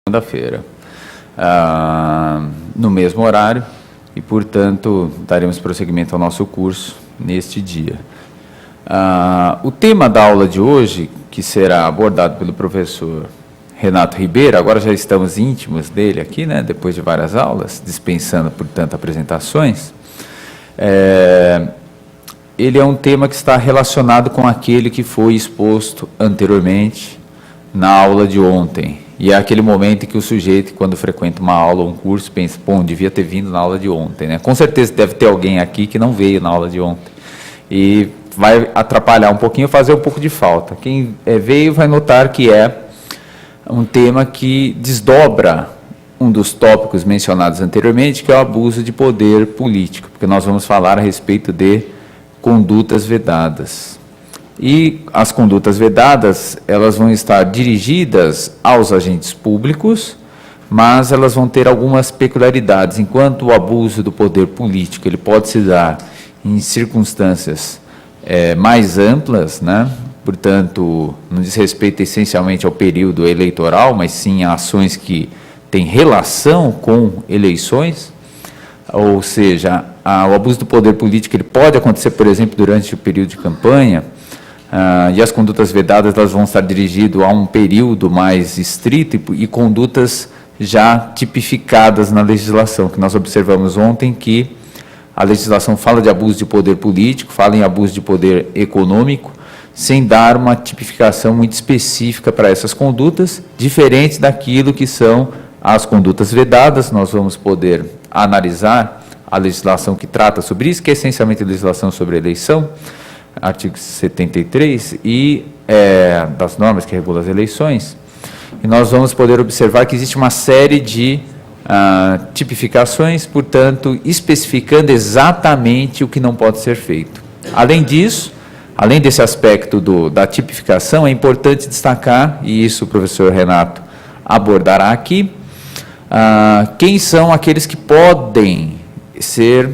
segunda-feira, no mesmo horário, e, portanto, daremos prosseguimento ao nosso curso neste dia. O tema da aula de hoje, que será abordado pelo professor Renato Ribeiro, agora já estamos íntimos dele aqui, né, depois de várias aulas, dispensando, portanto, apresentações, ele é um tema que está relacionado com aquele que foi exposto anteriormente na aula de ontem. E é aquele momento em que o sujeito, quando frequenta uma aula ou um curso, pensa, bom, devia ter vindo na aula de ontem, né? Com certeza deve ter alguém aqui que não veio na aula de ontem. E vai atrapalhar um pouquinho, fazer um pouco de falta. Quem veio vai notar que é um tema que desdobra um dos tópicos mencionados anteriormente, que é o abuso de poder político, porque nós vamos falar a respeito de condutas vedadas. E as condutas vedadas, elas vão estar dirigidas aos agentes públicos, mas elas vão ter algumas peculiaridades. Enquanto o abuso do poder político ele pode se dar em circunstâncias mais amplas, né? Portanto, não diz respeito essencialmente ao período eleitoral, mas sim a ações que têm relação com eleições, ou seja, o abuso do poder político ele pode acontecer, por exemplo, durante o período de campanha, e as condutas vedadas elas vão estar dirigidas a um período mais estrito e condutas já tipificadas na legislação, que nós observamos ontem que a legislação fala de abuso de poder político, fala em abuso de poder econômico, sem dar uma tipificação muito específica para essas condutas, diferente daquilo que são as condutas vedadas. Nós vamos poder analisar a legislação que trata sobre isso, que é essencialmente a legislação sobre eleição, artigo 73, e das normas que regulam as eleições, e nós vamos poder observar que existe uma série de tipificações, portanto, especificando exatamente o que não pode ser feito. Além disso, além desse aspecto da tipificação, é importante destacar, e isso o professor Renato abordará aqui, quem são aqueles que podem ser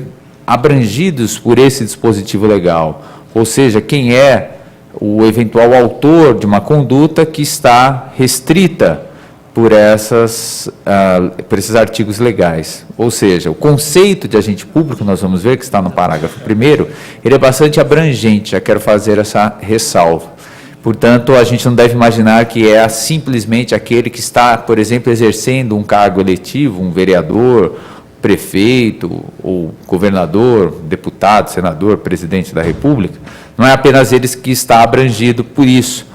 abrangidos por esse dispositivo legal, ou seja, quem é o eventual autor de uma conduta que está restrita por esses artigos legais. Ou seja, o conceito de agente público, nós vamos ver que está no parágrafo 1º, ele é bastante abrangente, já quero fazer essa ressalva. Portanto, a gente não deve imaginar que é simplesmente aquele que está, por exemplo, exercendo um cargo eletivo, um vereador, prefeito, ou governador, deputado, senador, presidente da República. Não é apenas eles que está abrangido por isso.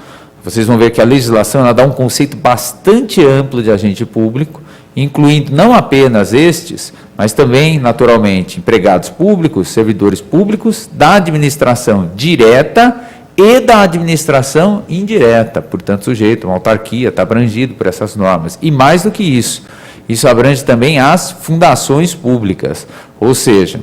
Vocês vão ver que a legislação ela dá um conceito bastante amplo de agente público, incluindo não apenas estes, mas também, naturalmente, empregados públicos, servidores públicos, da administração direta e da administração indireta. Portanto, sujeito, uma autarquia, está abrangido por essas normas. E mais do que isso, isso abrange também as fundações públicas, ou seja,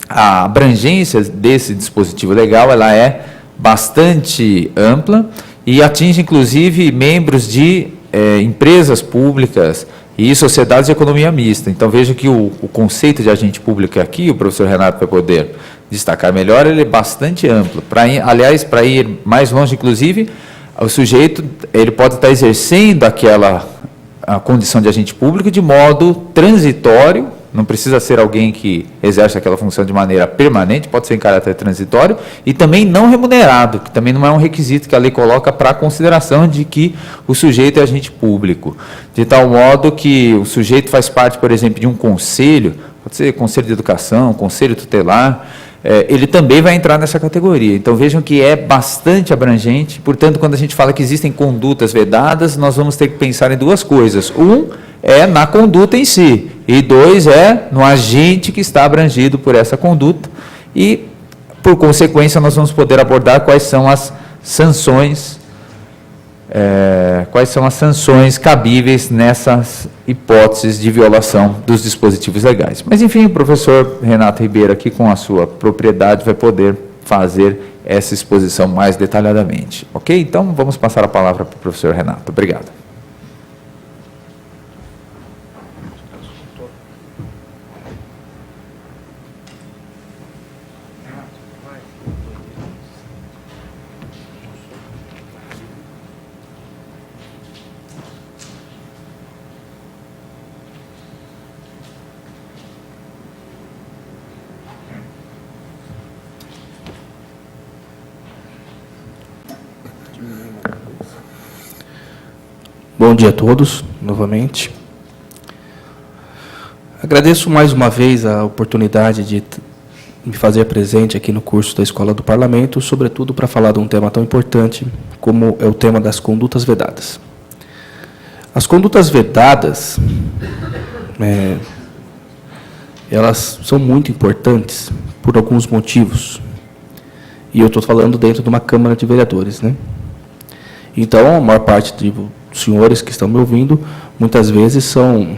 a abrangência desse dispositivo legal ela é bastante ampla e atinge, inclusive, membros de empresas públicas e sociedades de economia mista. Então, veja que o conceito de agente público aqui, o professor Renato vai poder destacar melhor, ele é bastante amplo. Aliás, para ir mais longe, inclusive, o sujeito ele pode estar exercendo a condição de agente público de modo transitório, não precisa ser alguém que exerce aquela função de maneira permanente, pode ser em caráter transitório, e também não remunerado, que também não é um requisito que a lei coloca para a consideração de que o sujeito é agente público, de tal modo que o sujeito faz parte, por exemplo, de um conselho, pode ser conselho de educação, conselho tutelar, ele também vai entrar nessa categoria. Então, vejam que é bastante abrangente, portanto, quando a gente fala que existem condutas vedadas, nós vamos ter que pensar em duas coisas. Um é na conduta em si, e dois é no agente que está abrangido por essa conduta, e, por consequência, nós vamos poder abordar quais são as sanções, cabíveis nessas hipóteses de violação dos dispositivos legais. Mas, enfim, o professor Renato Ribeiro, aqui com a sua propriedade, vai poder fazer essa exposição mais detalhadamente. Ok? Então, vamos passar a palavra para o professor Renato. Obrigado. Bom dia a todos, novamente. Agradeço mais uma vez a oportunidade de me fazer presente aqui no curso da Escola do Parlamento, sobretudo para falar de um tema tão importante como é o tema das condutas vedadas. As condutas vedadas, elas são muito importantes por alguns motivos. E eu estou falando dentro de uma Câmara de Vereadores, né? Então, a maior parte dos senhores que estão me ouvindo, muitas vezes são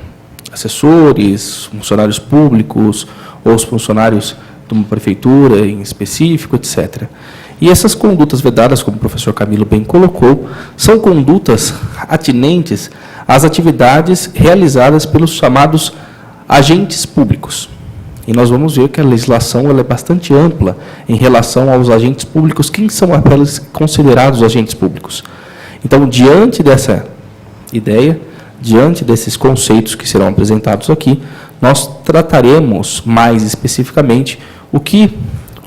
assessores, funcionários públicos, ou os funcionários de uma prefeitura em específico, etc. E essas condutas vedadas, como o professor Camilo bem colocou, são condutas atinentes às atividades realizadas pelos chamados agentes públicos. E nós vamos ver que a legislação ela é bastante ampla em relação aos agentes públicos. Quem são aqueles considerados agentes públicos? Então, diante dessa ideia, diante desses conceitos que serão apresentados aqui, nós trataremos mais especificamente o que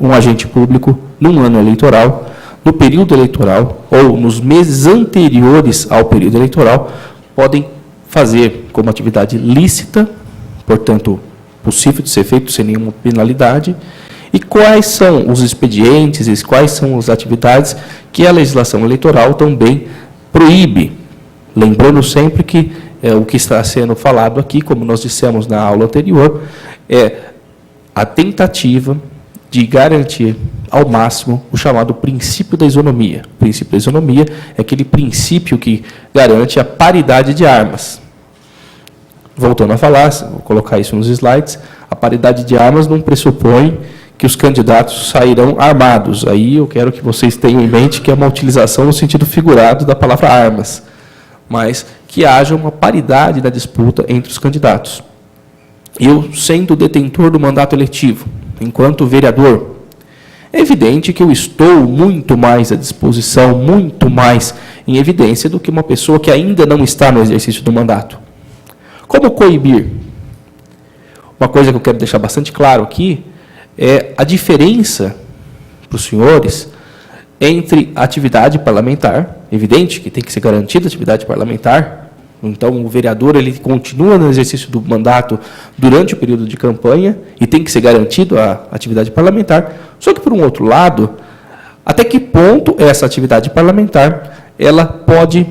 um agente público, num ano eleitoral, no período eleitoral ou nos meses anteriores ao período eleitoral, podem fazer como atividade lícita, portanto, possível de ser feito sem nenhuma penalidade, e quais são os expedientes e quais são as atividades que a legislação eleitoral também proíbe. Lembrando sempre que o que está sendo falado aqui, como nós dissemos na aula anterior, é a tentativa de garantir ao máximo o chamado princípio da isonomia. O princípio da isonomia é aquele princípio que garante a paridade de armas. Voltando a falar, vou colocar isso nos slides, a paridade de armas não pressupõe que os candidatos sairão armados. Aí eu quero que vocês tenham em mente que é uma utilização no sentido figurado da palavra armas, mas que haja uma paridade da disputa entre os candidatos. Eu, sendo detentor do mandato eletivo, enquanto vereador, é evidente que eu estou muito mais à disposição, muito mais em evidência do que uma pessoa que ainda não está no exercício do mandato. Como coibir? Uma coisa que eu quero deixar bastante claro aqui é a diferença para os senhores entre a atividade parlamentar, evidente que tem que ser garantida a atividade parlamentar, então o vereador ele continua no exercício do mandato durante o período de campanha e tem que ser garantido a atividade parlamentar, só que, por um outro lado, até que ponto essa atividade parlamentar ela pode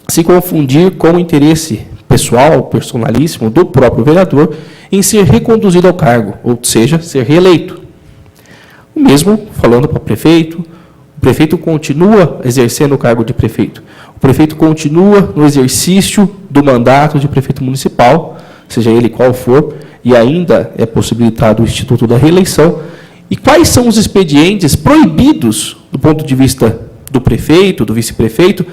se confundir com o interesse pessoal, personalíssimo do próprio vereador em ser reconduzido ao cargo, ou seja, ser reeleito. O mesmo falando para o prefeito continua exercendo o cargo de prefeito. O prefeito continua no exercício do mandato de prefeito municipal, seja ele qual for, e ainda é possibilitado o instituto da reeleição. E quais são os expedientes proibidos do ponto de vista do prefeito, do vice-prefeito,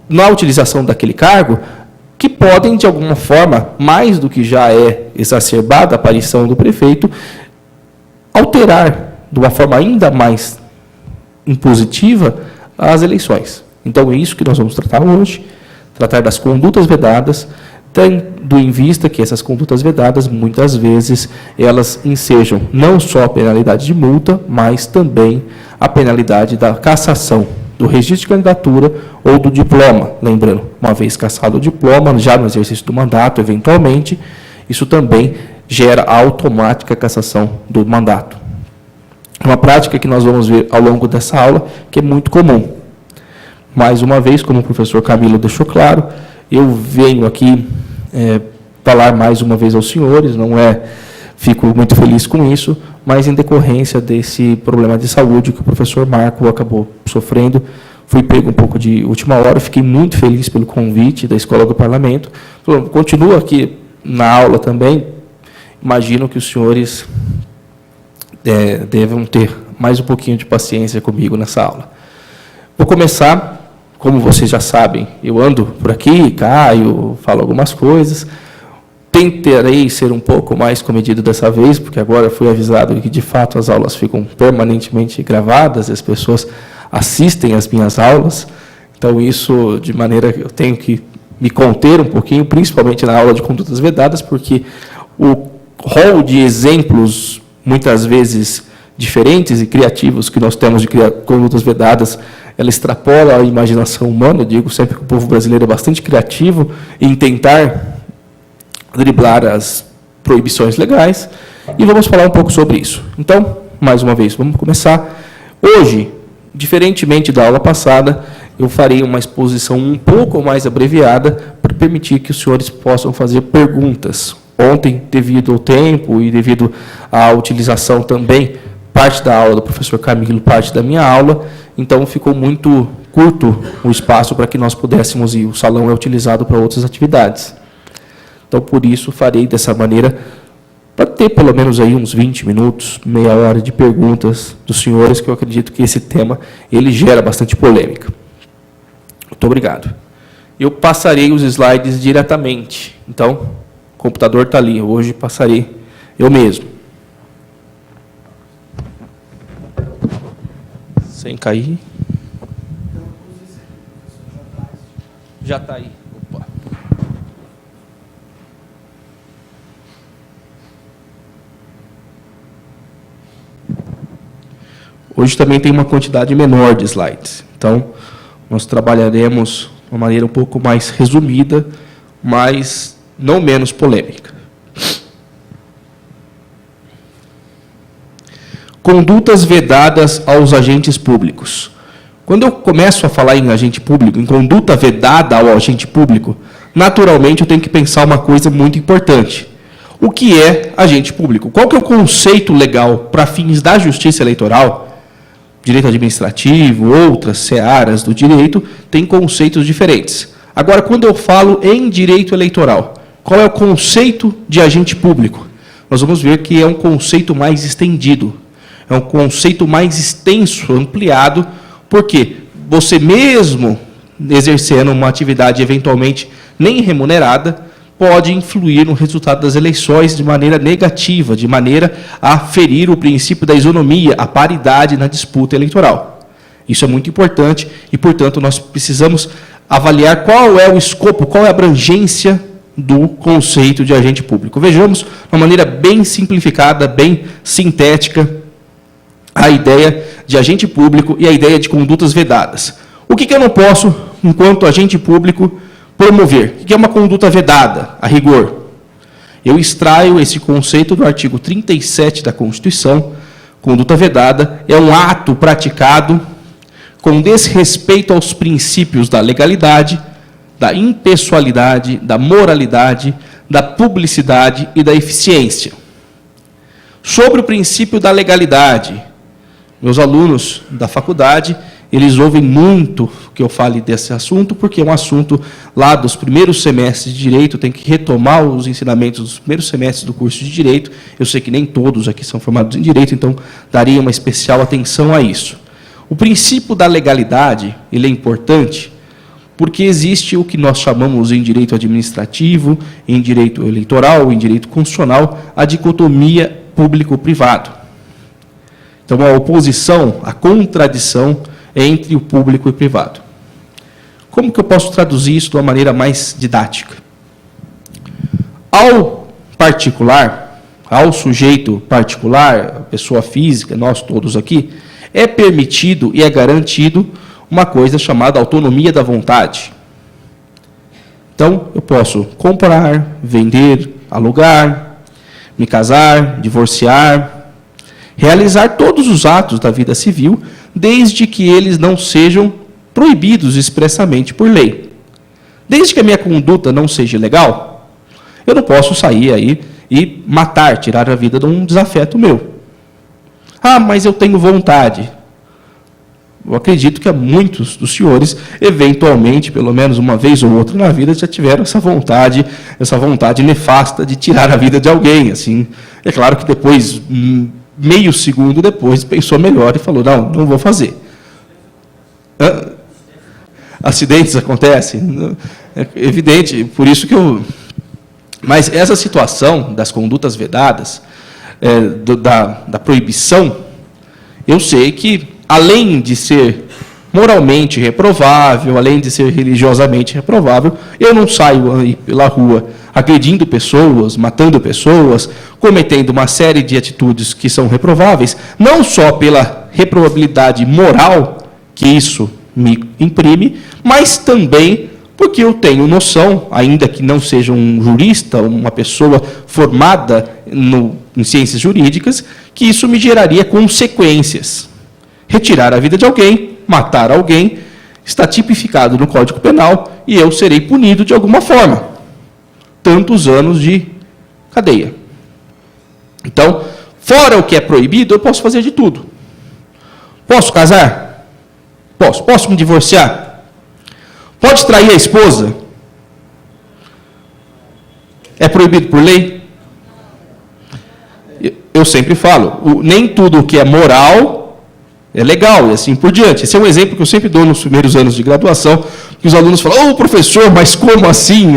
na utilização daquele cargo, que podem, de alguma forma, mais do que já é exacerbada a aparição do prefeito, alterar de uma forma ainda mais impositiva as eleições. Então, é isso que nós vamos tratar hoje, tratar das condutas vedadas, tendo em vista que essas condutas vedadas, muitas vezes, elas ensejam não só a penalidade de multa, mas também a penalidade da cassação do registro de candidatura ou do diploma. Lembrando, uma vez cassado o diploma, já no exercício do mandato, eventualmente, isso também gera a automática cassação do mandato. Uma prática que nós vamos ver ao longo dessa aula, que é muito comum. Mais uma vez, como o professor Camilo deixou claro, eu venho aqui falar mais uma vez aos senhores, fico muito feliz com isso, mas em decorrência desse problema de saúde que o professor Marco acabou sofrendo, fui pego um pouco de última hora, fiquei muito feliz pelo convite da Escola do Parlamento. Continuo aqui na aula também, imagino que os senhores devam ter mais um pouquinho de paciência comigo nessa aula. Vou começar, como vocês já sabem, eu ando por aqui, caio, falo algumas coisas. Tentarei ser um pouco mais comedido dessa vez, porque agora fui avisado que, de fato, as aulas ficam permanentemente gravadas, as pessoas assistem às minhas aulas, então isso, de maneira que eu tenho que me conter um pouquinho, principalmente na aula de condutas vedadas, porque o rol de exemplos, muitas vezes diferentes e criativos, que nós temos de condutas vedadas, ela extrapola a imaginação humana. Eu digo sempre que o povo brasileiro é bastante criativo em tentar driblar as proibições legais, e vamos falar um pouco sobre isso. Então, mais uma vez, vamos começar. Hoje, diferentemente da aula passada, eu farei uma exposição um pouco mais abreviada para permitir que os senhores possam fazer perguntas. Ontem, devido ao tempo e devido à utilização também, parte da aula do professor Camilo, parte da minha aula, então ficou muito curto o espaço para que nós pudéssemos ir. O salão é utilizado para outras atividades. Então, por isso, farei dessa maneira, para ter pelo menos aí uns 20 minutos, meia hora de perguntas dos senhores, que eu acredito que esse tema ele gera bastante polêmica. Muito obrigado. Eu passarei os slides diretamente. Então, o computador está ali. Hoje passarei eu mesmo. Sem cair. Já está aí. Opa. Hoje também tem uma quantidade menor de slides. Então, nós trabalharemos de uma maneira um pouco mais resumida, mas não menos polêmica. Condutas vedadas aos agentes públicos. Quando eu começo a falar em agente público, em conduta vedada ao agente público, naturalmente eu tenho que pensar uma coisa muito importante. O que é agente público? Qual que é o conceito legal para fins da justiça eleitoral? Direito administrativo, outras searas do direito, têm conceitos diferentes. Agora, quando eu falo em direito eleitoral, qual é o conceito de agente público? Nós vamos ver que é um conceito mais estendido, é um conceito mais extenso, ampliado, porque você mesmo exercendo uma atividade eventualmente nem remunerada, pode influir no resultado das eleições de maneira negativa, de maneira a ferir o princípio da isonomia, a paridade na disputa eleitoral. Isso é muito importante e, portanto, nós precisamos avaliar qual é o escopo, qual é a abrangência do conceito de agente público. Vejamos, de uma maneira bem simplificada, bem sintética, a ideia de agente público e a ideia de condutas vedadas. O que eu não posso, enquanto agente público, promover? O que é uma conduta vedada, a rigor? Eu extraio esse conceito do artigo 37 da Constituição. Conduta vedada é um ato praticado com desrespeito aos princípios da legalidade, da impessoalidade, da moralidade, da publicidade e da eficiência. Sobre o princípio da legalidade, meus alunos da faculdade, eles ouvem muito que eu fale desse assunto, porque é um assunto lá dos primeiros semestres de Direito, tem que retomar os ensinamentos dos primeiros semestres do curso de Direito. Eu sei que nem todos aqui são formados em Direito, então daria uma especial atenção a isso. O princípio da legalidade, ele é importante, porque existe o que nós chamamos em Direito administrativo, em Direito eleitoral, em Direito constitucional, a dicotomia público-privado. Então, a oposição, a contradição entre o público e o privado. Como que eu posso traduzir isso de uma maneira mais didática? Ao particular, ao sujeito particular, a pessoa física, nós todos aqui, é permitido e é garantido uma coisa chamada autonomia da vontade. Então, eu posso comprar, vender, alugar, me casar, divorciar, realizar todos os atos da vida civil, desde que eles não sejam proibidos expressamente por lei. Desde que a minha conduta não seja ilegal, eu não posso sair aí e matar, tirar a vida de um desafeto meu. Ah, mas eu tenho vontade. Eu acredito que muitos dos senhores, eventualmente, pelo menos uma vez ou outra na vida, já tiveram essa vontade nefasta de tirar a vida de alguém. Assim, é claro que depois, meio segundo depois, pensou melhor e falou, não vou fazer. Acidentes acontecem? É evidente, por isso que eu... Mas essa situação das condutas vedadas, da proibição, eu sei que, além de ser moralmente reprovável, além de ser religiosamente reprovável, eu não saio aí pela rua agredindo pessoas, matando pessoas, cometendo uma série de atitudes que são reprováveis, não só pela reprovabilidade moral que isso me imprime, mas também porque eu tenho noção, ainda que não seja um jurista, uma pessoa formada em ciências jurídicas, que isso me geraria consequências. Retirar a vida de alguém, matar alguém, está tipificado no Código Penal e eu serei punido de alguma forma. Tantos anos de cadeia. Então, fora o que é proibido, eu posso fazer de tudo. Posso casar? Posso. Posso me divorciar? Pode trair a esposa? É proibido por lei? Eu sempre falo, nem tudo o que é moral é legal, e assim por diante. Esse é um exemplo que eu sempre dou nos primeiros anos de graduação, que os alunos falam, professor, mas como assim?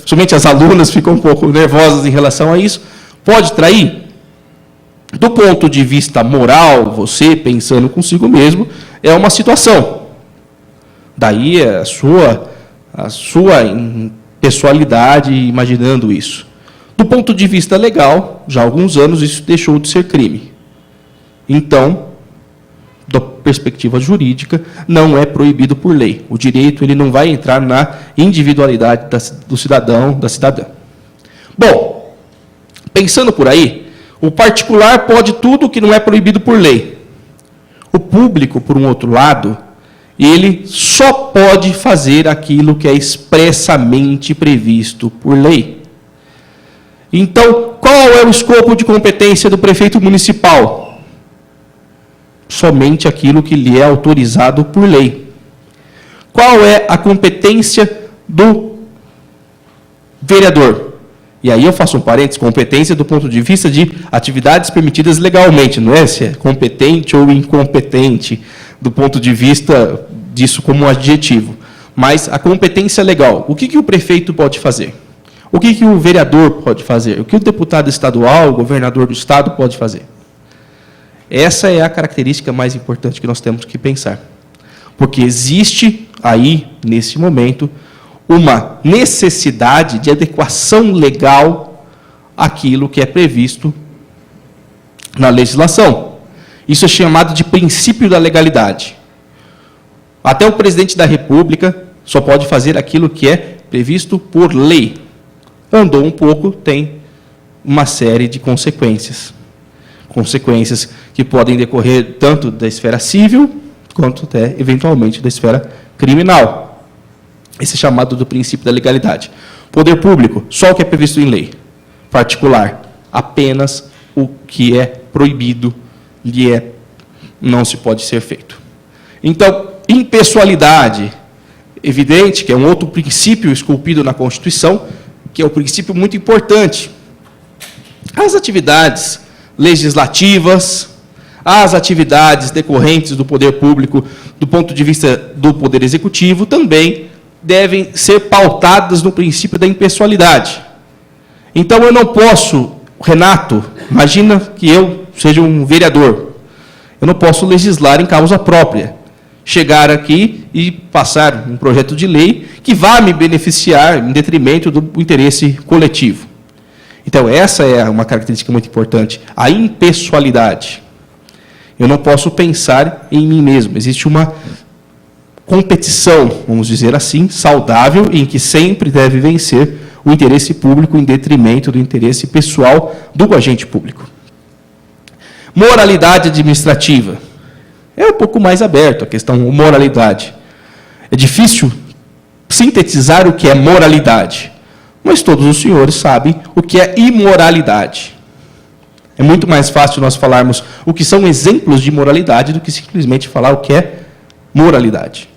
Somente as alunas ficam um pouco nervosas em relação a isso. Pode trair? Do ponto de vista moral, você pensando consigo mesmo, é uma situação. Daí a sua pessoalidade imaginando isso. Do ponto de vista legal, já há alguns anos isso deixou de ser crime. Então, da perspectiva jurídica, não é proibido por lei. O direito ele não vai entrar na individualidade do cidadão, da cidadã. Bom, pensando por aí, o particular pode tudo que não é proibido por lei. O público, por um outro lado, ele só pode fazer aquilo que é expressamente previsto por lei. Então, qual é o escopo de competência do prefeito municipal? Somente aquilo que lhe é autorizado por lei. Qual é a competência do vereador? E aí eu faço um parênteses, competência do ponto de vista de atividades permitidas legalmente, não é se é competente ou incompetente, do ponto de vista disso como um adjetivo. Mas a competência legal, o que o prefeito pode fazer? O que o vereador pode fazer? O que o deputado estadual, o governador do estado pode fazer? Essa é a característica mais importante que nós temos que pensar. Porque existe aí, nesse momento, uma necessidade de adequação legal àquilo que é previsto na legislação. Isso é chamado de princípio da legalidade. Até o presidente da República só pode fazer aquilo que é previsto por lei. Andou um pouco, tem uma série de consequências. Consequências que podem decorrer tanto da esfera civil, quanto até, eventualmente, da esfera criminal. Esse é chamado do princípio da legalidade. Poder público, só o que é previsto em lei. Particular, apenas o que é proibido, não se pode ser feito. Então, impessoalidade, evidente que é um outro princípio esculpido na Constituição, que é um princípio muito importante. As atividades legislativas, as atividades decorrentes do poder público, do ponto de vista do poder executivo, também devem ser pautadas no princípio da impessoalidade. Então, eu não posso, Renato, imagina que eu seja um vereador, eu não posso legislar em causa própria, chegar aqui e passar um projeto de lei que vá me beneficiar em detrimento do interesse coletivo. Então, essa é uma característica muito importante, a impessoalidade. Eu não posso pensar em mim mesmo. Existe uma competição, vamos dizer assim, saudável, em que sempre deve vencer o interesse público em detrimento do interesse pessoal do agente público. Moralidade administrativa. É um pouco mais aberto a questão moralidade. É difícil sintetizar o que é moralidade, mas todos os senhores sabem o que é imoralidade. É muito mais fácil nós falarmos o que são exemplos de moralidade do que simplesmente falar o que é moralidade.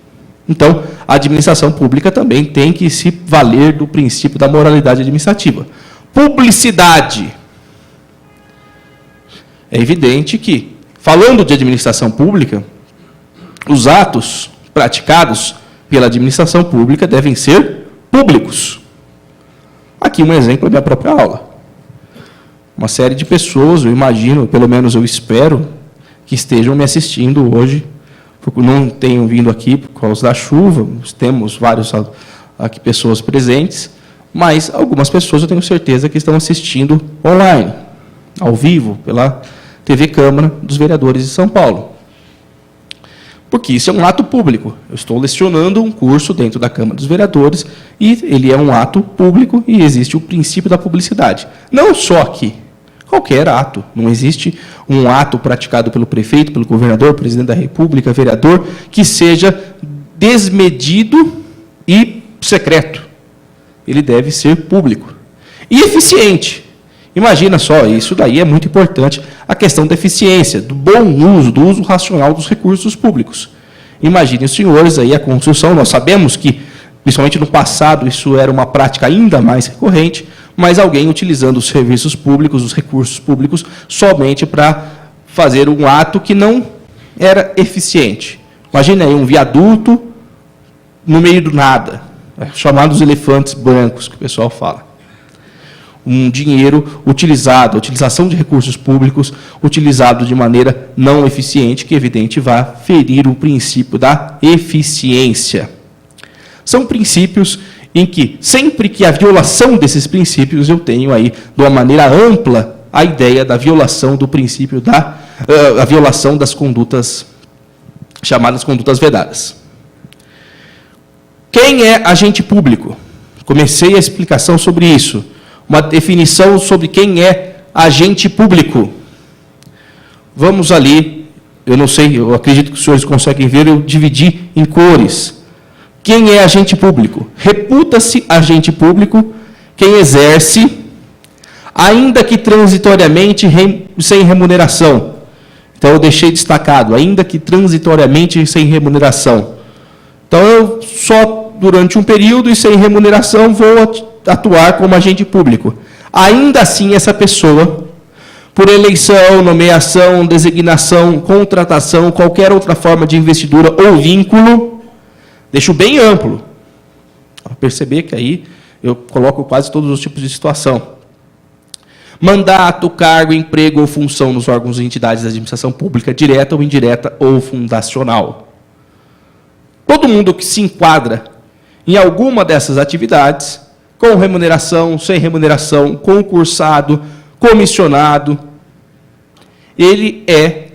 Então, a administração pública também tem que se valer do princípio da moralidade administrativa. Publicidade. É evidente que, falando de administração pública, os atos praticados pela administração pública devem ser públicos. Aqui um exemplo é minha própria aula. Uma série de pessoas, eu imagino, pelo menos eu espero, que estejam me assistindo hoje, porque não tenho vindo aqui por causa da chuva, temos vários aqui pessoas presentes, mas algumas pessoas eu tenho certeza que estão assistindo online, ao vivo, pela TV Câmara dos Vereadores de São Paulo. Porque isso é um ato público. Eu estou lecionando um curso dentro da Câmara dos Vereadores e ele é um ato público e existe o princípio da publicidade. Não só aqui, qualquer ato. Não existe um ato praticado pelo prefeito, pelo governador, presidente da República, vereador, que seja desmedido e secreto. Ele deve ser público. E eficiente. Imagina só, isso daí é muito importante, a questão da eficiência, do bom uso, do uso racional dos recursos públicos. Imaginem os senhores aí a construção, nós sabemos que, principalmente no passado, isso era uma prática ainda mais recorrente, mas alguém utilizando os serviços públicos, os recursos públicos, somente para fazer um ato que não era eficiente. Imagine aí um viaduto no meio do nada, chamados elefantes brancos, que o pessoal fala. Um dinheiro utilizado, a utilização de recursos públicos utilizado de maneira não eficiente, que, evidente, vai ferir o princípio da eficiência. São princípios em que, sempre que há violação desses princípios, eu tenho aí, de uma maneira ampla, a ideia da violação do princípio a violação das condutas, chamadas condutas vedadas. Quem é agente público? Comecei a explicação sobre isso. Uma definição sobre quem é agente público. Vamos ali, eu não sei, eu acredito que os senhores conseguem ver, eu dividi em cores. Quem é agente público? Reputa-se agente público quem exerce, ainda que transitoriamente, sem remuneração. Então, eu deixei destacado, ainda que transitoriamente sem remuneração. Então, eu só durante um período e sem remuneração vou atuar como agente público. Ainda assim, essa pessoa, por eleição, nomeação, designação, contratação, qualquer outra forma de investidura ou vínculo, deixo bem amplo. Para perceber que aí eu coloco quase todos os tipos de situação. Mandato, cargo, emprego ou função nos órgãos e entidades da administração pública, direta ou indireta ou fundacional. Todo mundo que se enquadra em alguma dessas atividades, com remuneração, sem remuneração, concursado, comissionado, ele é,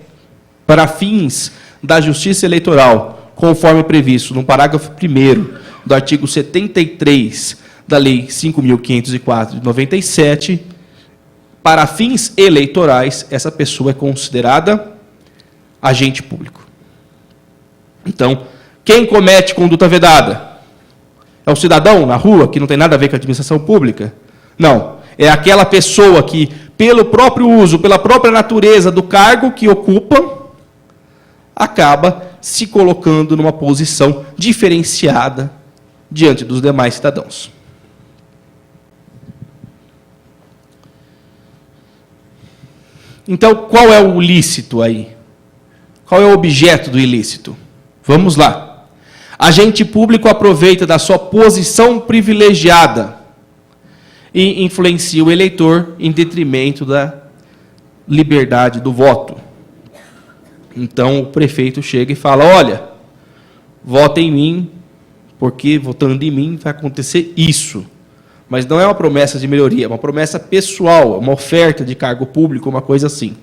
para fins da Justiça Eleitoral, conforme previsto no parágrafo 1º do artigo 73 da Lei 5.504 de 97, para fins eleitorais, essa pessoa é considerada agente público. Então, quem comete conduta vedada? É um cidadão na rua que não tem nada a ver com a administração pública? Não. É aquela pessoa que, pelo próprio uso, pela própria natureza do cargo que ocupa, acaba se colocando numa posição diferenciada diante dos demais cidadãos. Então, qual é o ilícito aí? Qual é o objeto do ilícito? Vamos lá. Agente público aproveita da sua posição privilegiada e influencia o eleitor em detrimento da liberdade do voto. Então, o prefeito chega e fala, olha, vota em mim, porque votando em mim vai acontecer isso. Mas não é uma promessa de melhoria, é uma promessa pessoal, uma oferta de cargo público, uma coisa assim.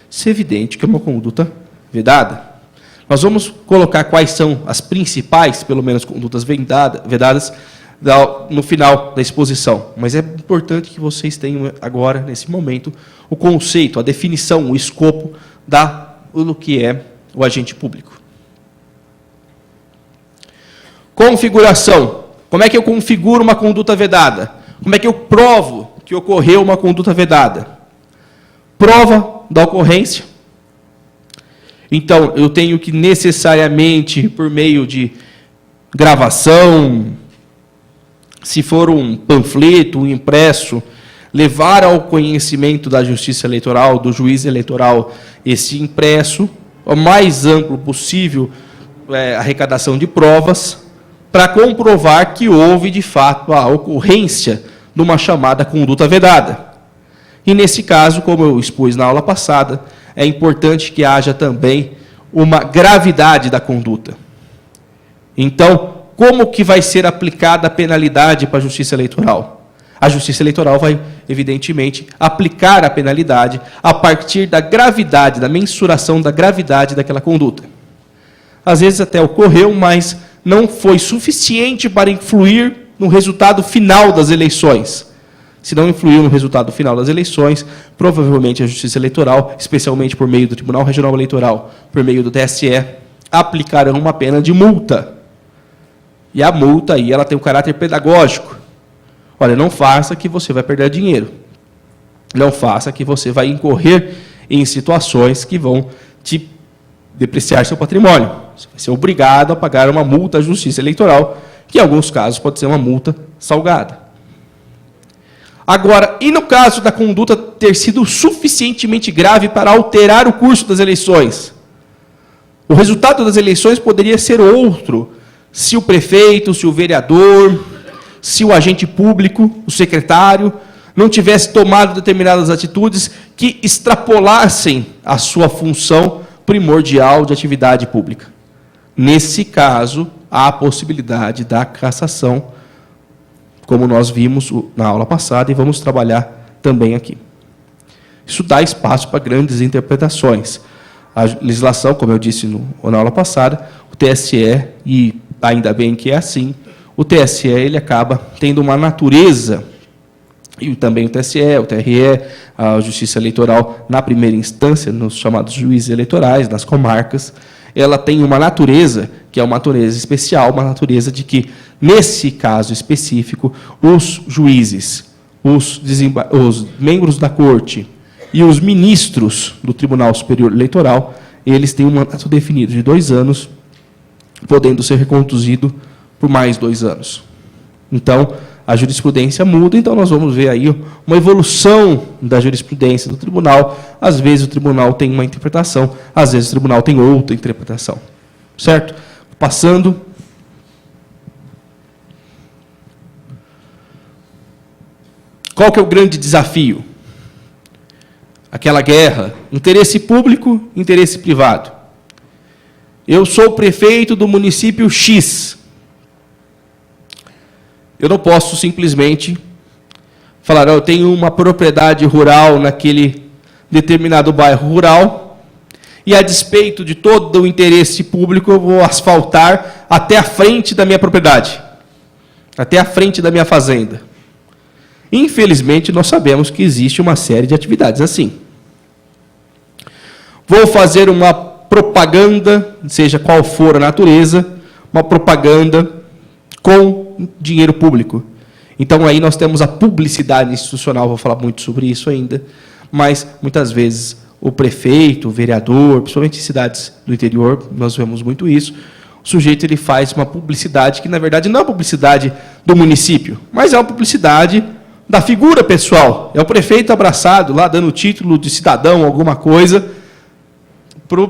Isso é evidente que é uma conduta vedada. Nós vamos colocar quais são as principais, pelo menos, condutas vedadas no final da exposição. Mas é importante que vocês tenham agora, nesse momento, o conceito, a definição, o escopo do que é o agente público. Configuração. Como é que eu configuro uma conduta vedada? Como é que eu provo que ocorreu uma conduta vedada? Prova da ocorrência. Então, eu tenho que necessariamente, por meio de gravação, se for um panfleto, um impresso, levar ao conhecimento da Justiça Eleitoral, do juiz eleitoral, esse impresso, o mais amplo possível, arrecadação de provas, para comprovar que houve, de fato, a ocorrência de uma chamada conduta vedada. E, nesse caso, como eu expus na aula passada, é importante que haja também uma gravidade da conduta. Então, como que vai ser aplicada a penalidade para a Justiça Eleitoral? A Justiça Eleitoral vai, evidentemente, aplicar a penalidade a partir da gravidade, da mensuração da gravidade daquela conduta. às vezes até ocorreu, mas não foi suficiente para influir no resultado final das eleições. Se não influiu no resultado final das eleições, provavelmente a Justiça Eleitoral, especialmente por meio do Tribunal Regional Eleitoral, por meio do TSE, aplicarão uma pena de multa. E a multa aí, ela tem um caráter pedagógico. Olha, não faça que você vai perder dinheiro. Não faça que você vai incorrer em situações que vão te depreciar seu patrimônio. Você vai ser obrigado a pagar uma multa à Justiça Eleitoral, que em alguns casos pode ser uma multa salgada. Agora, e no caso da conduta ter sido suficientemente grave para alterar o curso das eleições? O resultado das eleições poderia ser outro, se o prefeito, se o vereador, se o agente público, o secretário, não tivesse tomado determinadas atitudes que extrapolassem a sua função primordial de atividade pública. Nesse caso, há a possibilidade da cassação, como nós vimos na aula passada e vamos trabalhar também aqui. Isso dá espaço para grandes interpretações. A legislação, como eu disse na aula passada, o TSE, e ainda bem que é assim, o TSE ele acaba tendo uma natureza, e também o TSE, o TRE, a Justiça Eleitoral, na primeira instância, nos chamados juízes eleitorais, nas comarcas, ela tem uma natureza, que é uma natureza especial, uma natureza de que, nesse caso específico, os juízes, os membros da Corte e os ministros do Tribunal Superior Eleitoral, eles têm um mandato definido de 2 anos, podendo ser reconduzido por mais 2 anos. Então, a jurisprudência muda, então nós vamos ver aí uma evolução da jurisprudência do tribunal. Às vezes o tribunal tem uma interpretação, às vezes o tribunal tem outra interpretação. Certo? Passando. Qual que é o grande desafio? Aquela guerra, interesse público, interesse privado. Eu sou prefeito do município X. Eu não posso simplesmente falar, eu tenho uma propriedade rural naquele determinado bairro rural, e a despeito de todo o interesse público, eu vou asfaltar até a frente da minha propriedade, até a frente da minha fazenda. Infelizmente, nós sabemos que existe uma série de atividades assim. Vou fazer uma propaganda, seja qual for a natureza, uma propaganda com dinheiro público. Então, aí nós temos a publicidade institucional, vou falar muito sobre isso ainda, mas, muitas vezes, o prefeito, o vereador, principalmente em cidades do interior, nós vemos muito isso, o sujeito ele faz uma publicidade que, na verdade, não é uma publicidade do município, mas é uma publicidade da figura pessoal. É o prefeito abraçado lá, dando título de cidadão, alguma coisa, para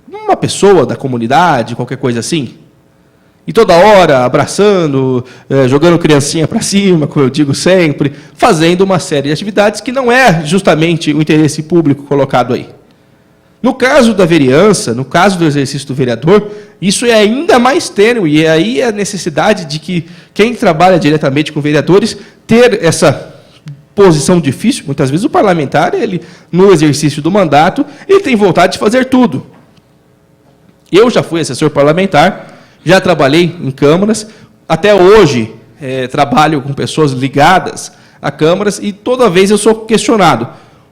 uma pessoa da comunidade, qualquer coisa assim. E toda hora abraçando, jogando criancinha para cima, como eu digo sempre, fazendo uma série de atividades que não é justamente o interesse público colocado aí. No caso da vereança, no caso do exercício do vereador, isso é ainda mais tênue, e aí a necessidade de que quem trabalha diretamente com vereadores ter essa posição difícil. Muitas vezes o parlamentar, ele, no exercício do mandato, ele tem vontade de fazer tudo. Eu já fui assessor parlamentar, já trabalhei em câmaras, até hoje trabalho com pessoas ligadas a câmaras, e toda vez eu sou questionado.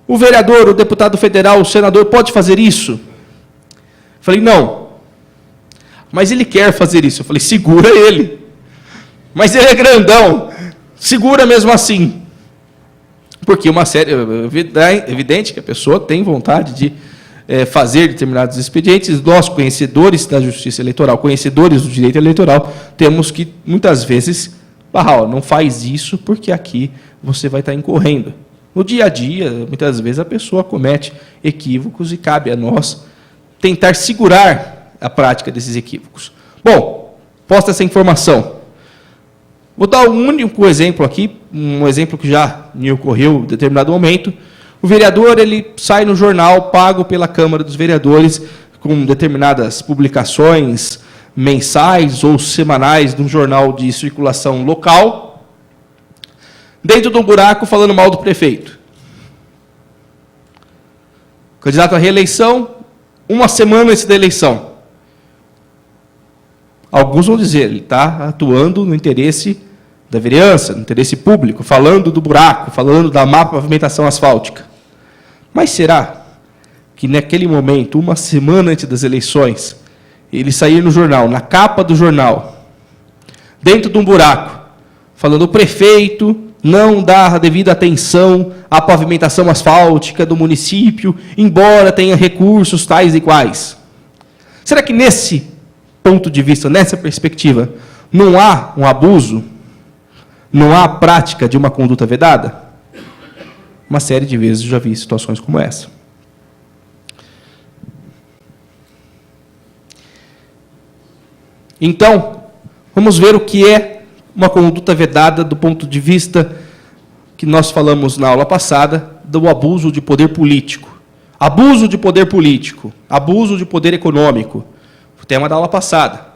O vereador, o deputado federal, o senador pode fazer isso? Falei, não. Mas ele quer fazer isso. Eu falei, segura ele. Mas ele é grandão. Segura mesmo assim. Porque uma série, é evidente que a pessoa tem vontade de fazer determinados expedientes. Nós, conhecedores da Justiça Eleitoral, conhecedores do direito eleitoral, temos que, muitas vezes, não faz isso porque aqui você vai estar incorrendo. No dia a dia, muitas vezes, a pessoa comete equívocos e cabe a nós tentar segurar a prática desses equívocos. Bom, posta essa informação. Vou dar um único exemplo aqui, um exemplo que já me ocorreu em determinado momento. O vereador ele sai no jornal pago pela Câmara dos Vereadores com determinadas publicações mensais ou semanais de um jornal de circulação local, dentro de um buraco falando mal do prefeito. Candidato à reeleição, uma semana antes da eleição. Alguns vão dizer, ele está atuando no interesse da vereança, no interesse público, falando do buraco, falando da má pavimentação asfáltica. Mas será que naquele momento, uma semana antes das eleições, ele sair no jornal, na capa do jornal, dentro de um buraco, falando o prefeito não dá a devida atenção à pavimentação asfáltica do município, embora tenha recursos tais e quais? Será que nesse ponto de vista, nessa perspectiva, não há um abuso? Não há prática de uma conduta vedada? Uma série de vezes eu já vi situações como essa. Então, vamos ver o que é uma conduta vedada do ponto de vista que nós falamos na aula passada, do abuso de poder político. Abuso de poder político, abuso de poder econômico, o tema da aula passada.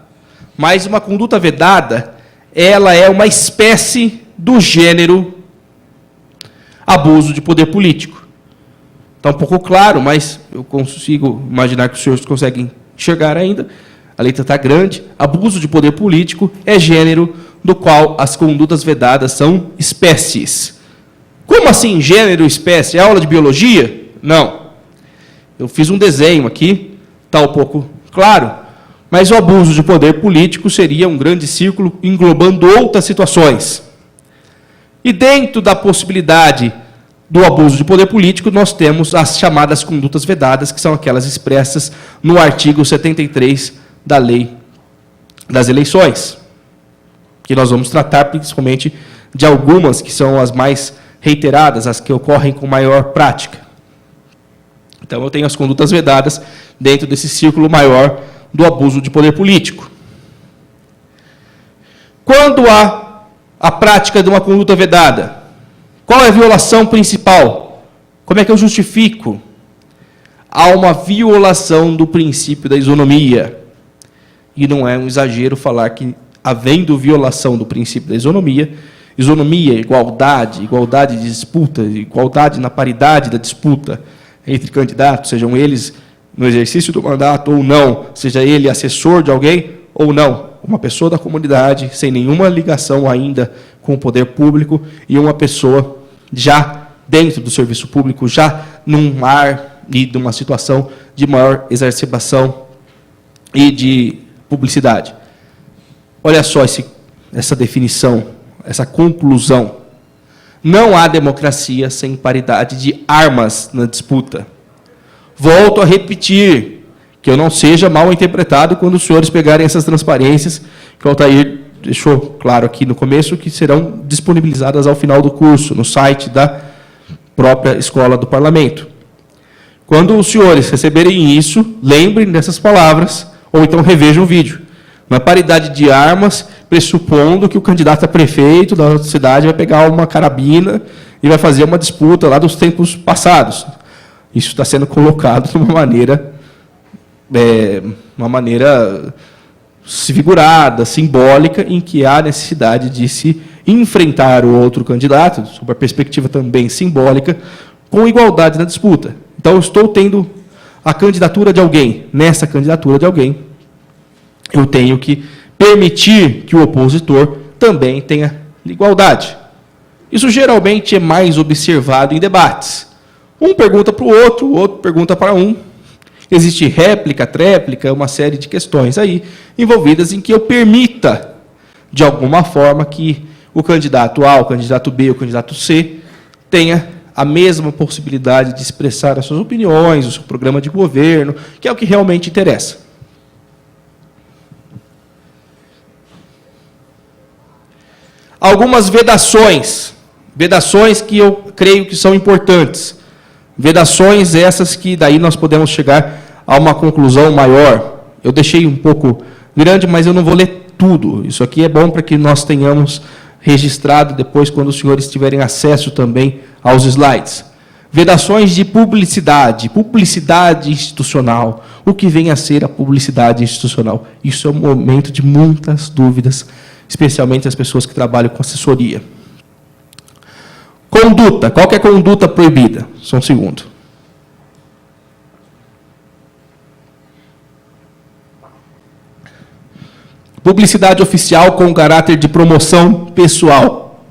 Mas uma conduta vedada, ela é uma espécie do gênero abuso de poder político. Está um pouco claro, mas eu consigo imaginar que os senhores conseguem enxergar ainda. A letra está grande. Abuso de poder político é gênero do qual as condutas vedadas são espécies. Como assim gênero e espécie? É aula de biologia? Não. Eu fiz um desenho aqui, está um pouco claro, mas o abuso de poder político seria um grande círculo englobando outras situações. E dentro da possibilidade do abuso de poder político, nós temos as chamadas condutas vedadas, que são aquelas expressas no artigo 73 da Lei das Eleições, que nós vamos tratar principalmente de algumas que são as mais reiteradas, as que ocorrem com maior prática. Então, eu tenho as condutas vedadas dentro desse círculo maior do abuso de poder político. Quando há a prática de uma conduta vedada, qual é a violação principal? Como é que eu justifico? Há uma violação do princípio da isonomia. E não é um exagero falar que, havendo violação do princípio da isonomia, igualdade, igualdade de disputa, igualdade na paridade da disputa entre candidatos, sejam eles no exercício do mandato ou não, seja ele assessor de alguém ou não, uma pessoa da comunidade sem nenhuma ligação ainda com o poder público e uma pessoa já dentro do serviço público, já num ar e numa situação de maior exacerbação e de publicidade. Olha só essa definição, essa conclusão. Não há democracia sem paridade de armas na disputa. Volto a repetir, que eu não seja mal interpretado quando os senhores pegarem essas transparências, que o Altair deixou claro aqui no começo, que serão disponibilizadas ao final do curso, no site da própria Escola do Parlamento. Quando os senhores receberem isso, lembrem dessas palavras, ou então revejam o vídeo. Uma paridade de armas, pressupondo que o candidato a prefeito da cidade vai pegar uma carabina e vai fazer uma disputa lá dos tempos passados. Isso está sendo colocado de uma maneira figurada, simbólica, em que há necessidade de se enfrentar o outro candidato, sob a perspectiva também simbólica, com igualdade na disputa. Então, eu estou tendo a candidatura de alguém. Nessa candidatura de alguém, eu tenho que permitir que o opositor também tenha igualdade. Isso geralmente é mais observado em debates. Um pergunta para o outro pergunta para um. Existe réplica, tréplica, uma série de questões aí envolvidas em que eu permita, de alguma forma, que o candidato A, o candidato B, o candidato C tenha a mesma possibilidade de expressar as suas opiniões, o seu programa de governo, que é o que realmente interessa. Algumas vedações que eu creio que são importantes. Vedações essas que daí nós podemos chegar a uma conclusão maior. Eu deixei um pouco grande, mas eu não vou ler tudo. Isso aqui é bom para que nós tenhamos registrado depois, quando os senhores tiverem acesso também aos slides. Vedações de publicidade, publicidade institucional. O que vem a ser a publicidade institucional? Isso é um momento de muitas dúvidas, especialmente as pessoas que trabalham com assessoria. Conduta. Qual que é a conduta proibida? Só um segundo. Publicidade oficial com caráter de promoção pessoal.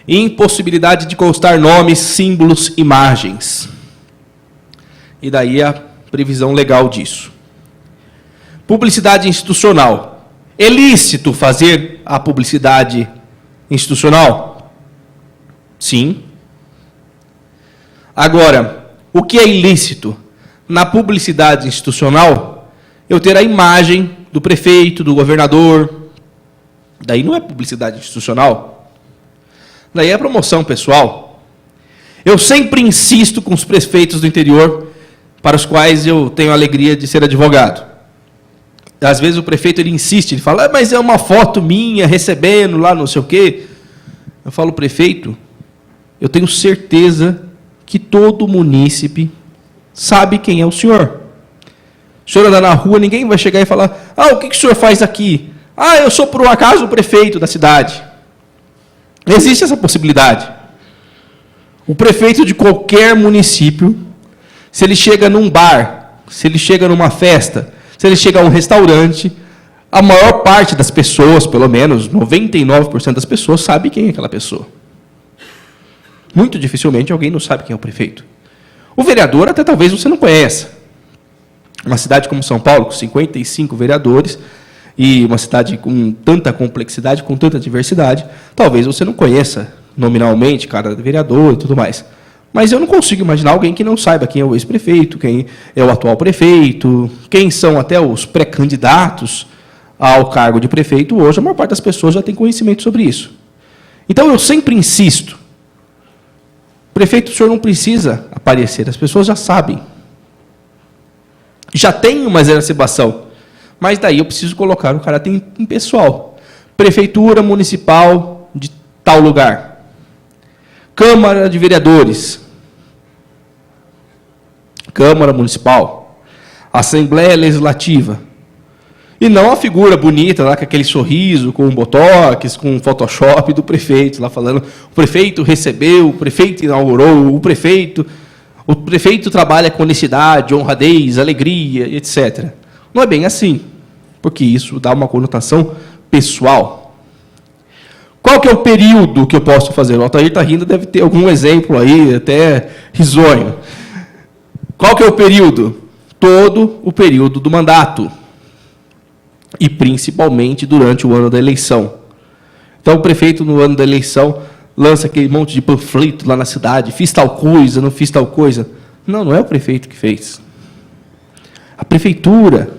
Impossibilidade de constar nomes, símbolos, imagens. E daí a previsão legal disso. Publicidade institucional. É lícito fazer a publicidade institucional? Sim. Agora, o que é ilícito? Na publicidade institucional, eu ter a imagem do prefeito, do governador. Daí não é publicidade institucional. Daí é promoção pessoal. Eu sempre insisto com os prefeitos do interior, para os quais eu tenho a alegria de ser advogado. Às vezes o prefeito ele insiste, ele fala, mas é uma foto minha recebendo lá não sei o quê. Eu falo, prefeito, eu tenho certeza que todo munícipe sabe quem é o senhor. O senhor anda na rua, ninguém vai chegar e falar, o que o senhor faz aqui? Eu sou por um acaso o prefeito da cidade. Existe essa possibilidade. O prefeito de qualquer município, se ele chega num bar, se ele chega numa festa, se ele chega a um restaurante, a maior parte das pessoas, pelo menos 99% das pessoas, sabe quem é aquela pessoa. Muito dificilmente alguém não sabe quem é o prefeito. O vereador até talvez você não conheça. Uma cidade como São Paulo, com 55 vereadores, e uma cidade com tanta complexidade, com tanta diversidade, talvez você não conheça nominalmente cada vereador e tudo mais. Mas eu não consigo imaginar alguém que não saiba quem é o ex-prefeito, quem é o atual prefeito, quem são até os pré-candidatos ao cargo de prefeito. Hoje, a maior parte das pessoas já tem conhecimento sobre isso. Então, eu sempre insisto. Prefeito, o senhor não precisa aparecer, as pessoas já sabem. Já tem uma exacerbação. Mas daí eu preciso colocar o caráter pessoal. Prefeitura municipal de tal lugar. Câmara de Vereadores. Câmara Municipal, Assembleia Legislativa, e não a figura bonita, lá com aquele sorriso, com botox, com Photoshop do prefeito, lá falando, o prefeito recebeu, o prefeito inaugurou, o prefeito trabalha com honestidade, honradez, alegria, etc. Não é bem assim, porque isso dá uma conotação pessoal. Qual que é o período que eu posso fazer? O Altair está rindo, deve ter algum exemplo aí, até risonho. Qual que é o período? Todo o período do mandato. E principalmente durante o ano da eleição. Então, o prefeito, no ano da eleição, lança aquele monte de panfleto lá na cidade, fiz tal coisa, não fiz tal coisa. Não, não é o prefeito que fez. A prefeitura,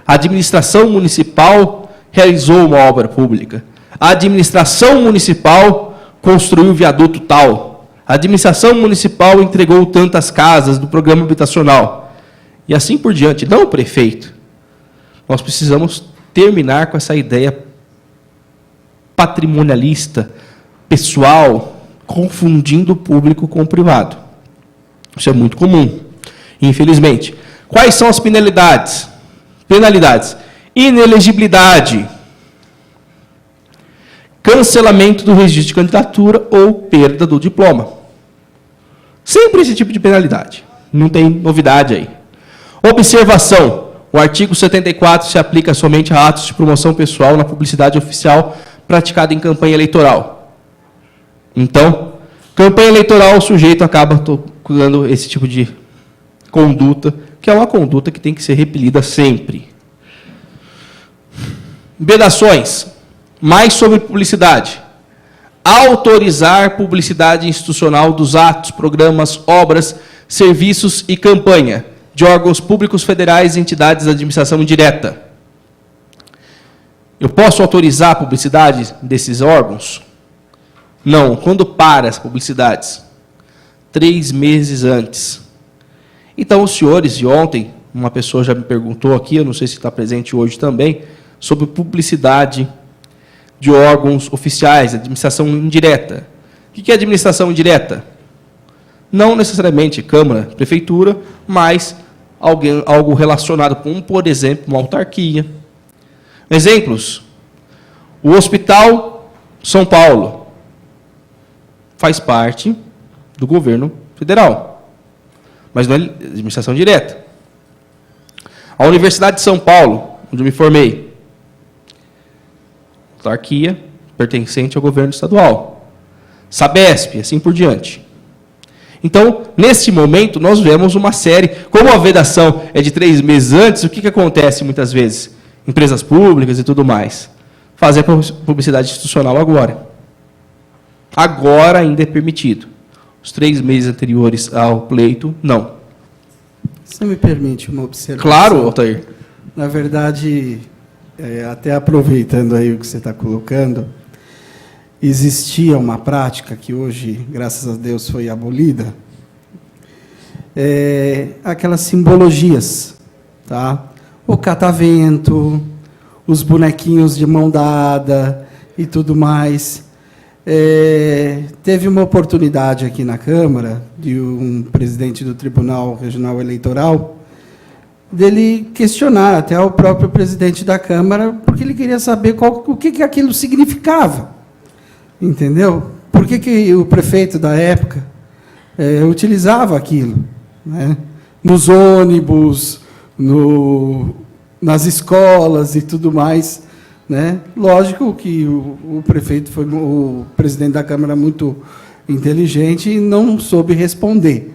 a administração municipal realizou uma obra pública. A administração municipal construiu o viaduto tal. A administração municipal entregou tantas casas do programa habitacional. E assim por diante. Não o prefeito. Nós precisamos terminar com essa ideia patrimonialista, pessoal, confundindo o público com o privado. Isso é muito comum, infelizmente. Quais são as penalidades? Inelegibilidade, cancelamento do registro de candidatura ou perda do diploma. Sempre esse tipo de penalidade. Não tem novidade aí. Observação. O artigo 74 se aplica somente a atos de promoção pessoal na publicidade oficial praticada em campanha eleitoral. Então, campanha eleitoral, o sujeito acaba dando esse tipo de conduta, que é uma conduta que tem que ser repelida sempre. Vedações. Mais sobre publicidade. Autorizar publicidade institucional dos atos, programas, obras, serviços e campanha de órgãos públicos federais e entidades da administração indireta. Eu posso autorizar a publicidade desses órgãos? Não. Quando para as publicidades? 3 meses antes. Então, os senhores, de ontem, uma pessoa já me perguntou aqui, eu não sei se está presente hoje também, sobre publicidade de órgãos oficiais, administração indireta. O que é administração indireta? Não necessariamente Câmara, Prefeitura, mas algo relacionado com, por exemplo, uma autarquia. Exemplos. O Hospital São Paulo faz parte do governo federal, mas não é administração direta. A Universidade de São Paulo, onde eu me formei, autarquia pertencente ao governo estadual. Sabesp, assim por diante. Então, nesse momento, nós vemos uma série, como a vedação é de 3 meses antes, o que acontece muitas vezes? Empresas públicas e tudo mais. Fazer publicidade institucional agora. Agora ainda é permitido. Os 3 meses anteriores ao pleito, não. Você me permite uma observação? Claro, Altair. Na verdade, até aproveitando aí o que você está colocando, existia uma prática que hoje, graças a Deus, foi abolida, aquelas simbologias, tá? O catavento, os bonequinhos de mão dada e tudo mais. Teve uma oportunidade aqui na Câmara, de um presidente do Tribunal Regional Eleitoral, dele questionar até o próprio presidente da Câmara, porque ele queria saber o que aquilo significava. Entendeu? Por que o prefeito da época utilizava aquilo? Né? Nos ônibus, nas escolas e tudo mais. Né? Lógico que o prefeito foi o presidente da Câmara muito inteligente e não soube responder.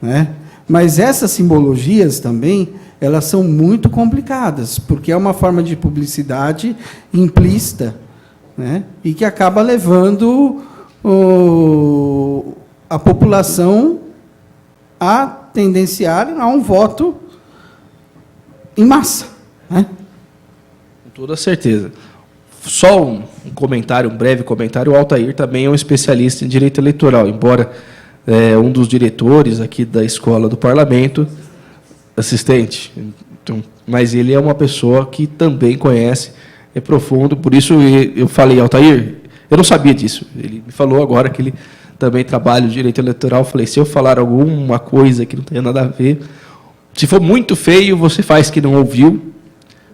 Né? Mas essas simbologias também, elas são muito complicadas, porque é uma forma de publicidade implícita, né? E que acaba levando a população a tendenciar a um voto em massa. Né? Com toda certeza. Só um comentário, um breve comentário. O Altair também é um especialista em direito eleitoral, embora um dos diretores aqui da Escola do Parlamento, assistente. Então, mas ele é uma pessoa que também conhece, é profundo, por isso eu falei, Altair, eu não sabia disso. Ele me falou agora que ele também trabalha no direito eleitoral. Eu falei, se eu falar alguma coisa que não tenha nada a ver, se for muito feio, você faz que não ouviu,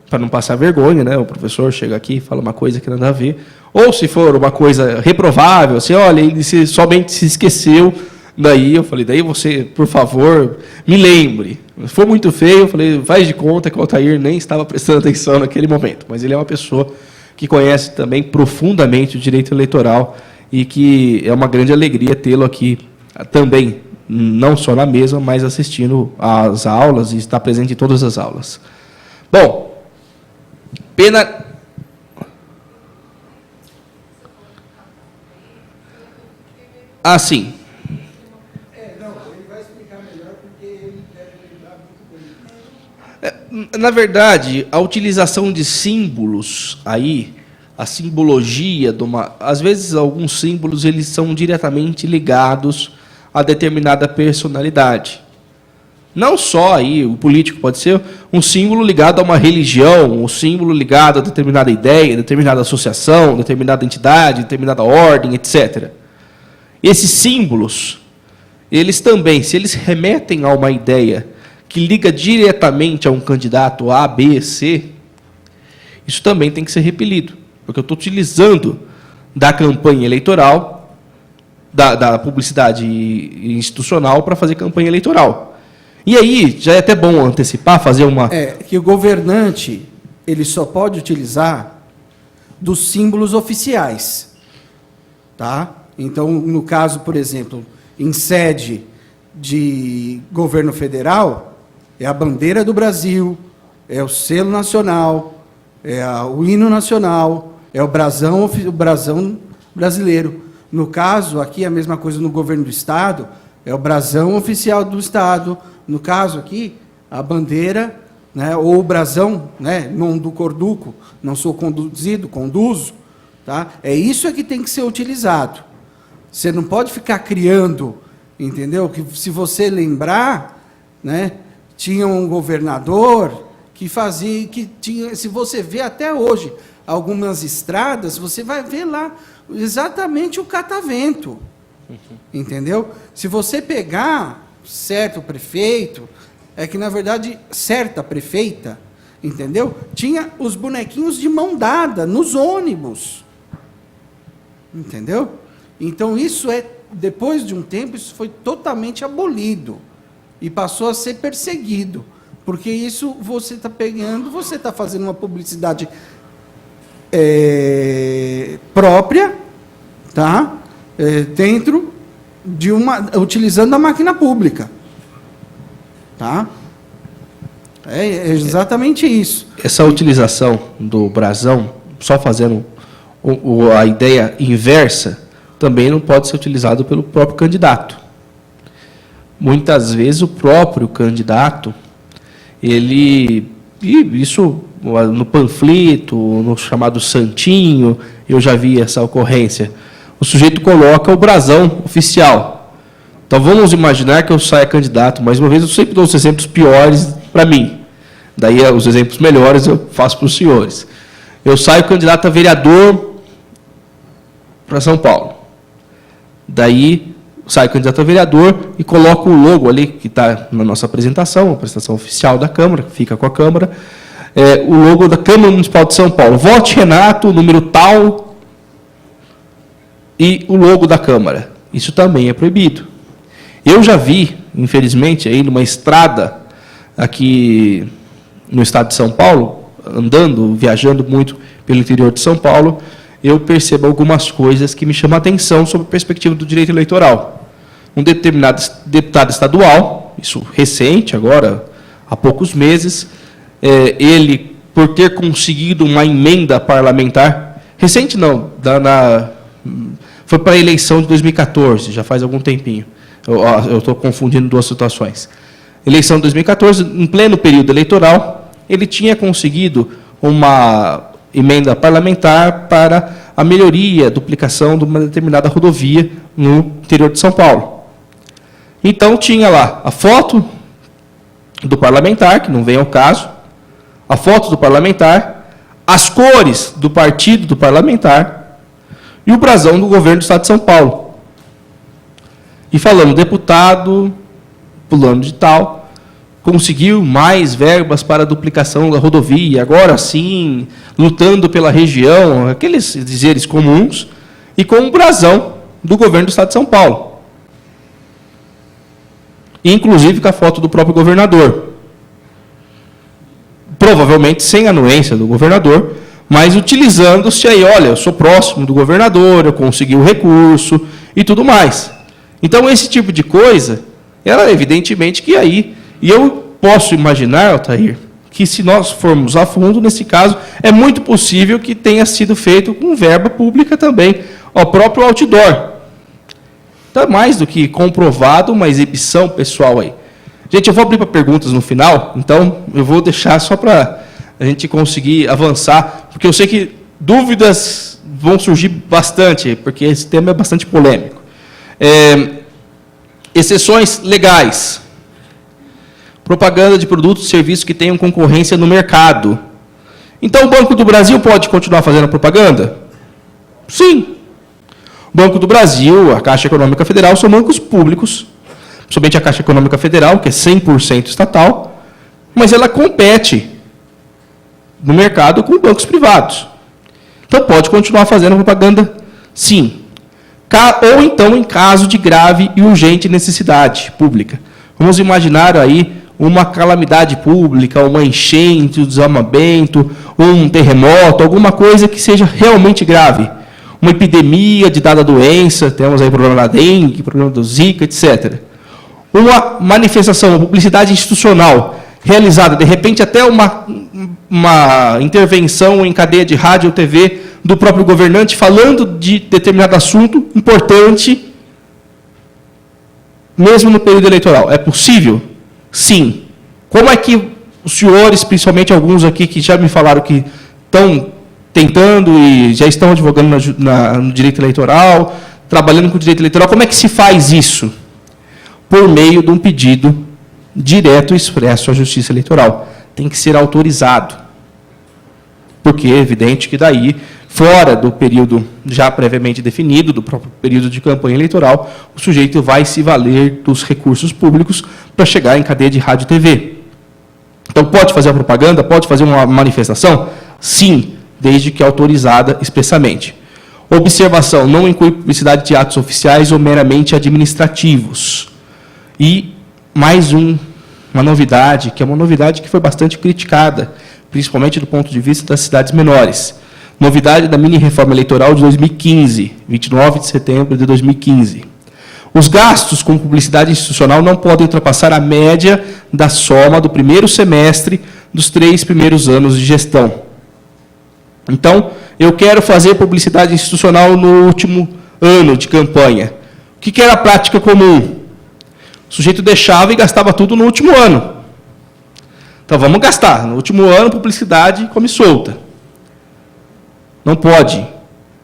para não passar vergonha, né? O professor chega aqui e fala uma coisa que não tem nada a ver. Ou se for uma coisa reprovável, assim, olha, ele somente se esqueceu, daí eu falei, daí você, por favor, me lembre. Se for muito feio, eu falei, faz de conta que o Altair nem estava prestando atenção naquele momento. Mas ele é uma pessoa que conhece também profundamente o direito eleitoral e que é uma grande alegria tê-lo aqui também, não só na mesa, mas assistindo às aulas e estar presente em todas as aulas. Bom, pena... Ah, sim. Na verdade, a utilização de símbolos aí, a simbologia de uma, às vezes alguns símbolos eles são diretamente ligados a determinada personalidade. Não só aí o político pode ser um símbolo ligado a uma religião, um símbolo ligado a determinada ideia, determinada associação, determinada entidade, determinada ordem, etc. Esses símbolos, eles também, se eles remetem a uma ideia que liga diretamente a um candidato A, B, C, isso também tem que ser repelido, porque eu estou utilizando da campanha eleitoral, da publicidade institucional para fazer campanha eleitoral. E aí, já é até bom antecipar, fazer uma... que o governante ele só pode utilizar dos símbolos oficiais. Tá? Então, no caso, por exemplo, em sede de governo federal, é a bandeira do Brasil, é o selo nacional, é o hino nacional, é o brasão brasileiro. No caso, aqui, a mesma coisa no governo do Estado, é o brasão oficial do Estado. No caso aqui, a bandeira, né, ou o brasão, né, não do Corduco, não sou conduzido, conduzo. Tá? É isso que tem que ser utilizado. Você não pode ficar criando, entendeu? Que se você lembrar, né, tinha um governador que fazia, que tinha, se você vê até hoje algumas estradas, você vai ver lá exatamente o catavento. Entendeu? Se você pegar certo prefeito, é que na verdade certa prefeita, entendeu? Tinha os bonequinhos de mão dada nos ônibus. Entendeu? Então isso depois de um tempo, isso foi totalmente abolido e passou a ser perseguido, porque isso você está pegando, você está fazendo uma publicidade própria, tá? Dentro de utilizando a máquina pública, tá? É exatamente isso. Essa utilização do brasão, só fazendo a ideia inversa, também não pode ser utilizado pelo próprio candidato. Muitas vezes o próprio candidato, isso no panfleto, no chamado santinho, eu já vi essa ocorrência. O sujeito coloca o brasão oficial. Então vamos imaginar que eu saia candidato, mais uma vez eu sempre dou os exemplos piores para mim. Daí os exemplos melhores eu faço para os senhores. Eu saio candidato a vereador para São Paulo. Daí saio candidato a vereador e coloco o logo ali que está na nossa apresentação, a apresentação oficial da Câmara, que fica com a Câmara, o logo da Câmara Municipal de São Paulo. Vote Renato, número tal, e o logo da Câmara. Isso também é proibido. Eu já vi, infelizmente, aí numa estrada aqui no estado de São Paulo, viajando muito pelo interior de São Paulo, eu percebo algumas coisas que me chamam a atenção sobre a perspectiva do direito eleitoral. Um determinado deputado estadual, isso recente, agora, há poucos meses, ele, por ter conseguido uma emenda parlamentar, recente não, foi para a eleição de 2014, já faz algum tempinho. Eu estou confundindo duas situações. Eleição de 2014, em pleno período eleitoral, ele tinha conseguido uma emenda parlamentar para a melhoria, a duplicação de uma determinada rodovia no interior de São Paulo. Então, tinha lá a foto do parlamentar, que não vem ao caso, a foto do parlamentar, as cores do partido do parlamentar e o brasão do governo do estado de São Paulo. E falando, deputado, fulano de tal, conseguiu mais verbas para a duplicação da rodovia, agora sim, lutando pela região, aqueles dizeres comuns, e com o brasão do governo do estado de São Paulo. Inclusive com a foto do próprio governador. Provavelmente sem anuência do governador, mas utilizando-se aí, olha, eu sou próximo do governador, eu consegui o recurso e tudo mais. Então, esse tipo de coisa, ela evidentemente que aí, e eu posso imaginar, Altair, que se nós formos a fundo, nesse caso, é muito possível que tenha sido feito com verba pública também, o próprio outdoor. Então, mais do que comprovado, uma exibição pessoal aí. Gente, eu vou abrir para perguntas no final, então eu vou deixar só para a gente conseguir avançar, porque eu sei que dúvidas vão surgir bastante, porque esse tema é bastante polêmico. Exceções legais. Propaganda de produtos e serviços que tenham concorrência no mercado. Então, o Banco do Brasil pode continuar fazendo propaganda? Sim. O Banco do Brasil, a Caixa Econômica Federal, são bancos públicos, somente a Caixa Econômica Federal, que é 100% estatal, mas ela compete no mercado com bancos privados. Então, pode continuar fazendo propaganda? Sim. Ou então, em caso de grave e urgente necessidade pública. Vamos imaginar aí uma calamidade pública, uma enchente, um desabamento, um terremoto, alguma coisa que seja realmente grave. Uma epidemia de dada doença, temos aí o problema da dengue, o problema do Zika, etc. Uma manifestação, uma publicidade institucional realizada, de repente até uma intervenção em cadeia de rádio ou TV do próprio governante falando de determinado assunto importante, mesmo no período eleitoral. É possível? Sim. Como é que os senhores, principalmente alguns aqui que já me falaram que estão tentando e já estão advogando no direito eleitoral, trabalhando com o direito eleitoral, como é que se faz isso? Por meio de um pedido direto e expresso à Justiça Eleitoral. Tem que ser autorizado. Porque é evidente que daí, fora do período já previamente definido, do próprio período de campanha eleitoral, o sujeito vai se valer dos recursos públicos para chegar em cadeia de rádio e TV. Então, pode fazer a propaganda? Pode fazer uma manifestação? Sim, desde que autorizada expressamente. Observação, não inclui publicidade de atos oficiais ou meramente administrativos. E mais uma novidade, que é uma novidade que foi bastante criticada, principalmente do ponto de vista das cidades menores. Novidade da mini-reforma eleitoral de 2015, 29 de setembro de 2015. Os gastos com publicidade institucional não podem ultrapassar a média da soma do primeiro semestre dos 3 primeiros anos de gestão. Então, eu quero fazer publicidade institucional no último ano de campanha. O que era a prática comum? O sujeito deixava e gastava tudo no último ano. Então, vamos gastar. No último ano, publicidade come solta. Não pode.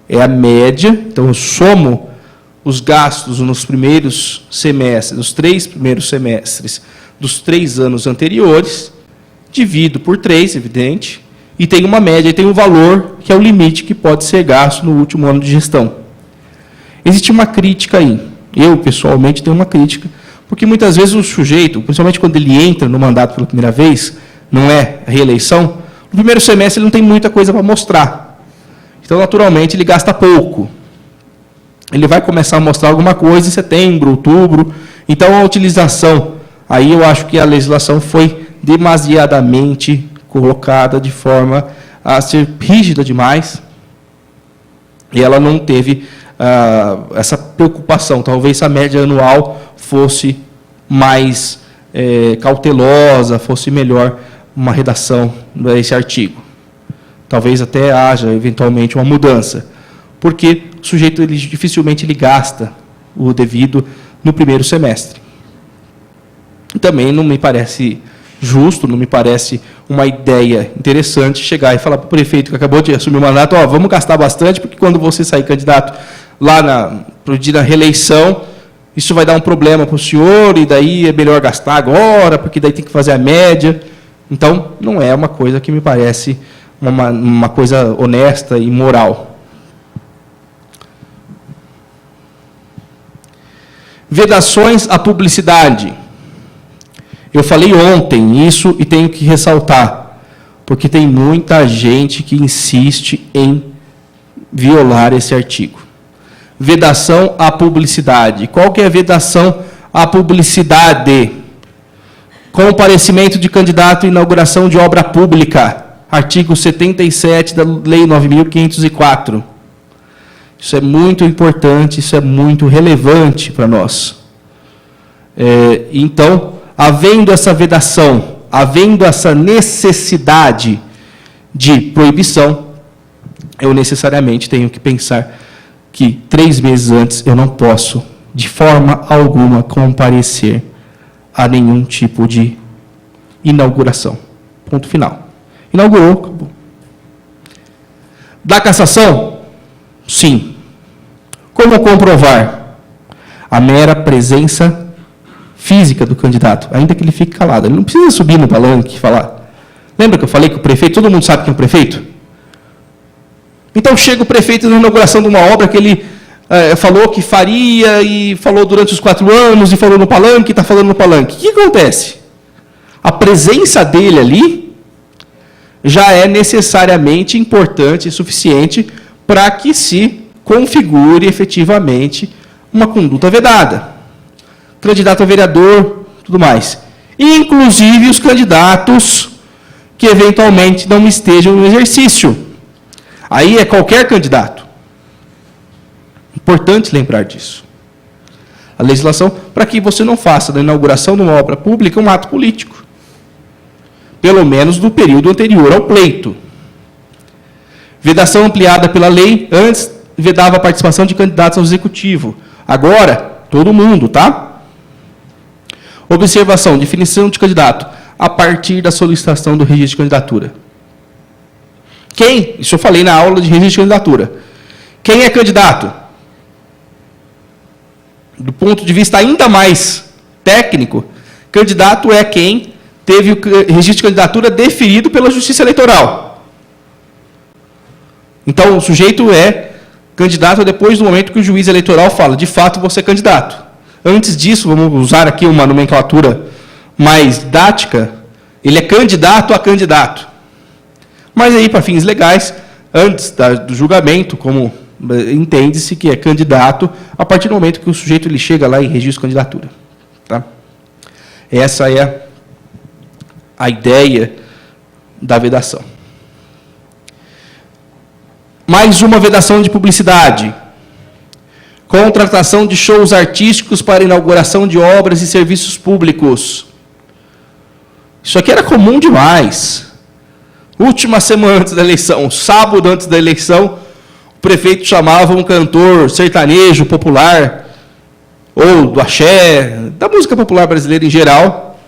É a média. Então, eu somo os gastos nos primeiros semestres, nos 3 primeiros semestres dos 3 anos anteriores, divido por 3, evidente, e tem uma média, e tem um valor, que é o limite que pode ser gasto no último ano de gestão. Existe uma crítica aí. Eu, pessoalmente, tenho uma crítica, porque muitas vezes o sujeito, principalmente quando ele entra no mandato pela primeira vez, não é a reeleição, no primeiro semestre ele não tem muita coisa para mostrar. Então, naturalmente, ele gasta pouco. Ele vai começar a mostrar alguma coisa em setembro, outubro. Então, a utilização, aí eu acho que a legislação foi demasiadamente colocada de forma a ser rígida demais, e ela não teve essa preocupação. Talvez a média anual fosse mais cautelosa, fosse melhor uma redação desse artigo. Talvez até haja, eventualmente, uma mudança, porque o sujeito dificilmente ele gasta o devido no primeiro semestre. Também não me parece justo, não me parece uma ideia interessante chegar e falar para o prefeito que acabou de assumir o mandato, vamos gastar bastante, porque quando você sair candidato lá na reeleição, isso vai dar um problema para o senhor, e daí é melhor gastar agora, porque daí tem que fazer a média. Então, não é uma coisa que me parece uma coisa honesta e moral. Vedações à publicidade. Eu falei ontem isso e tenho que ressaltar, porque tem muita gente que insiste em violar esse artigo. Vedação à publicidade. Qual que é a vedação à publicidade? Comparecimento de candidato e inauguração de obra pública. Artigo 77 da Lei 9.504. Isso é muito importante, isso é muito relevante para nós. Então, havendo essa vedação, havendo essa necessidade de proibição, eu necessariamente tenho que pensar que 3 meses antes eu não posso, de forma alguma, comparecer a nenhum tipo de inauguração. Ponto final. Inaugurou, acabou. Da cassação? Sim. Como comprovar? A mera presença física do candidato, ainda que ele fique calado. Ele não precisa subir no palanque e falar. Lembra que eu falei que o prefeito, todo mundo sabe quem é o prefeito? Então chega o prefeito na inauguração de uma obra que ele falou que faria, e falou durante os 4 anos, e falou no palanque, e está falando no palanque. O que acontece? A presença dele ali já é necessariamente importante e suficiente para que se configure efetivamente uma conduta vedada. Candidato a vereador, tudo mais. Inclusive os candidatos que eventualmente não estejam no exercício. Aí é qualquer candidato. Importante lembrar disso. A legislação, para que você não faça da inauguração de uma obra pública um ato político. Pelo menos no período anterior ao pleito. Vedação ampliada pela lei, antes vedava a participação de candidatos ao executivo. Agora, todo mundo, tá? Observação, definição de candidato, a partir da solicitação do registro de candidatura. Quem? Isso eu falei na aula de registro de candidatura. Quem é candidato? Do ponto de vista ainda mais técnico, candidato é quem teve o registro de candidatura deferido pela Justiça Eleitoral. Então, o sujeito é candidato depois do momento que o juiz eleitoral fala, de fato, você é candidato. Antes disso, vamos usar aqui uma nomenclatura mais didática, ele é candidato a candidato. Mas aí, para fins legais, antes do julgamento, como entende-se que é candidato a partir do momento que o sujeito ele chega lá e registra candidatura. Tá? Essa é a ideia da vedação. Mais uma vedação de publicidade. Contratação de shows artísticos para inauguração de obras e serviços públicos. Isso aqui era comum demais. Última semana antes da eleição, sábado antes da eleição, o prefeito chamava um cantor sertanejo popular, ou do axé, da música popular brasileira em geral,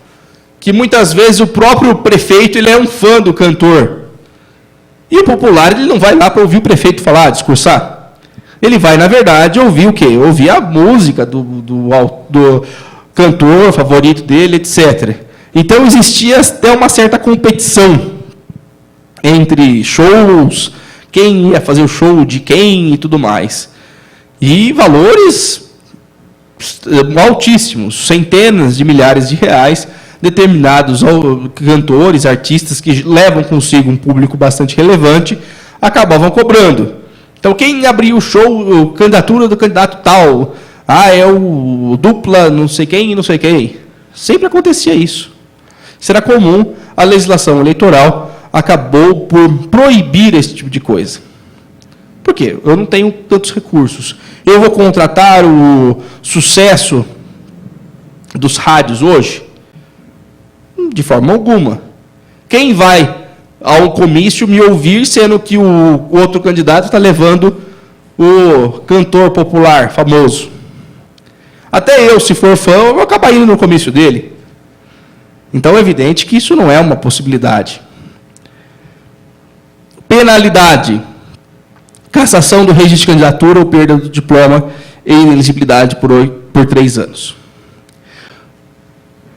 que muitas vezes o próprio prefeito ele é um fã do cantor. E o popular ele não vai lá para ouvir o prefeito falar, discursar. Ele vai, na verdade, ouvir o quê? Ouvir a música do cantor favorito dele, etc. Então, existia até uma certa competição entre shows, quem ia fazer o show de quem e tudo mais. E valores altíssimos, centenas de milhares de reais, determinados cantores, artistas que levam consigo um público bastante relevante, acabavam cobrando. Então, quem abriu o show, a candidatura do candidato tal, é o dupla não sei quem e não sei quem. Sempre acontecia isso. Isso era comum, a legislação eleitoral acabou por proibir esse tipo de coisa. Por quê? Eu não tenho tantos recursos. Eu vou contratar o sucesso dos rádios hoje? De forma alguma. Quem vai a um comício me ouvir, sendo que o outro candidato está levando o cantor popular famoso? Até eu, se for fã, eu vou acabar indo no comício dele. Então é evidente que isso não é uma possibilidade. Penalidade. Cassação do registro de candidatura ou perda do diploma e inelegibilidade por 3 anos.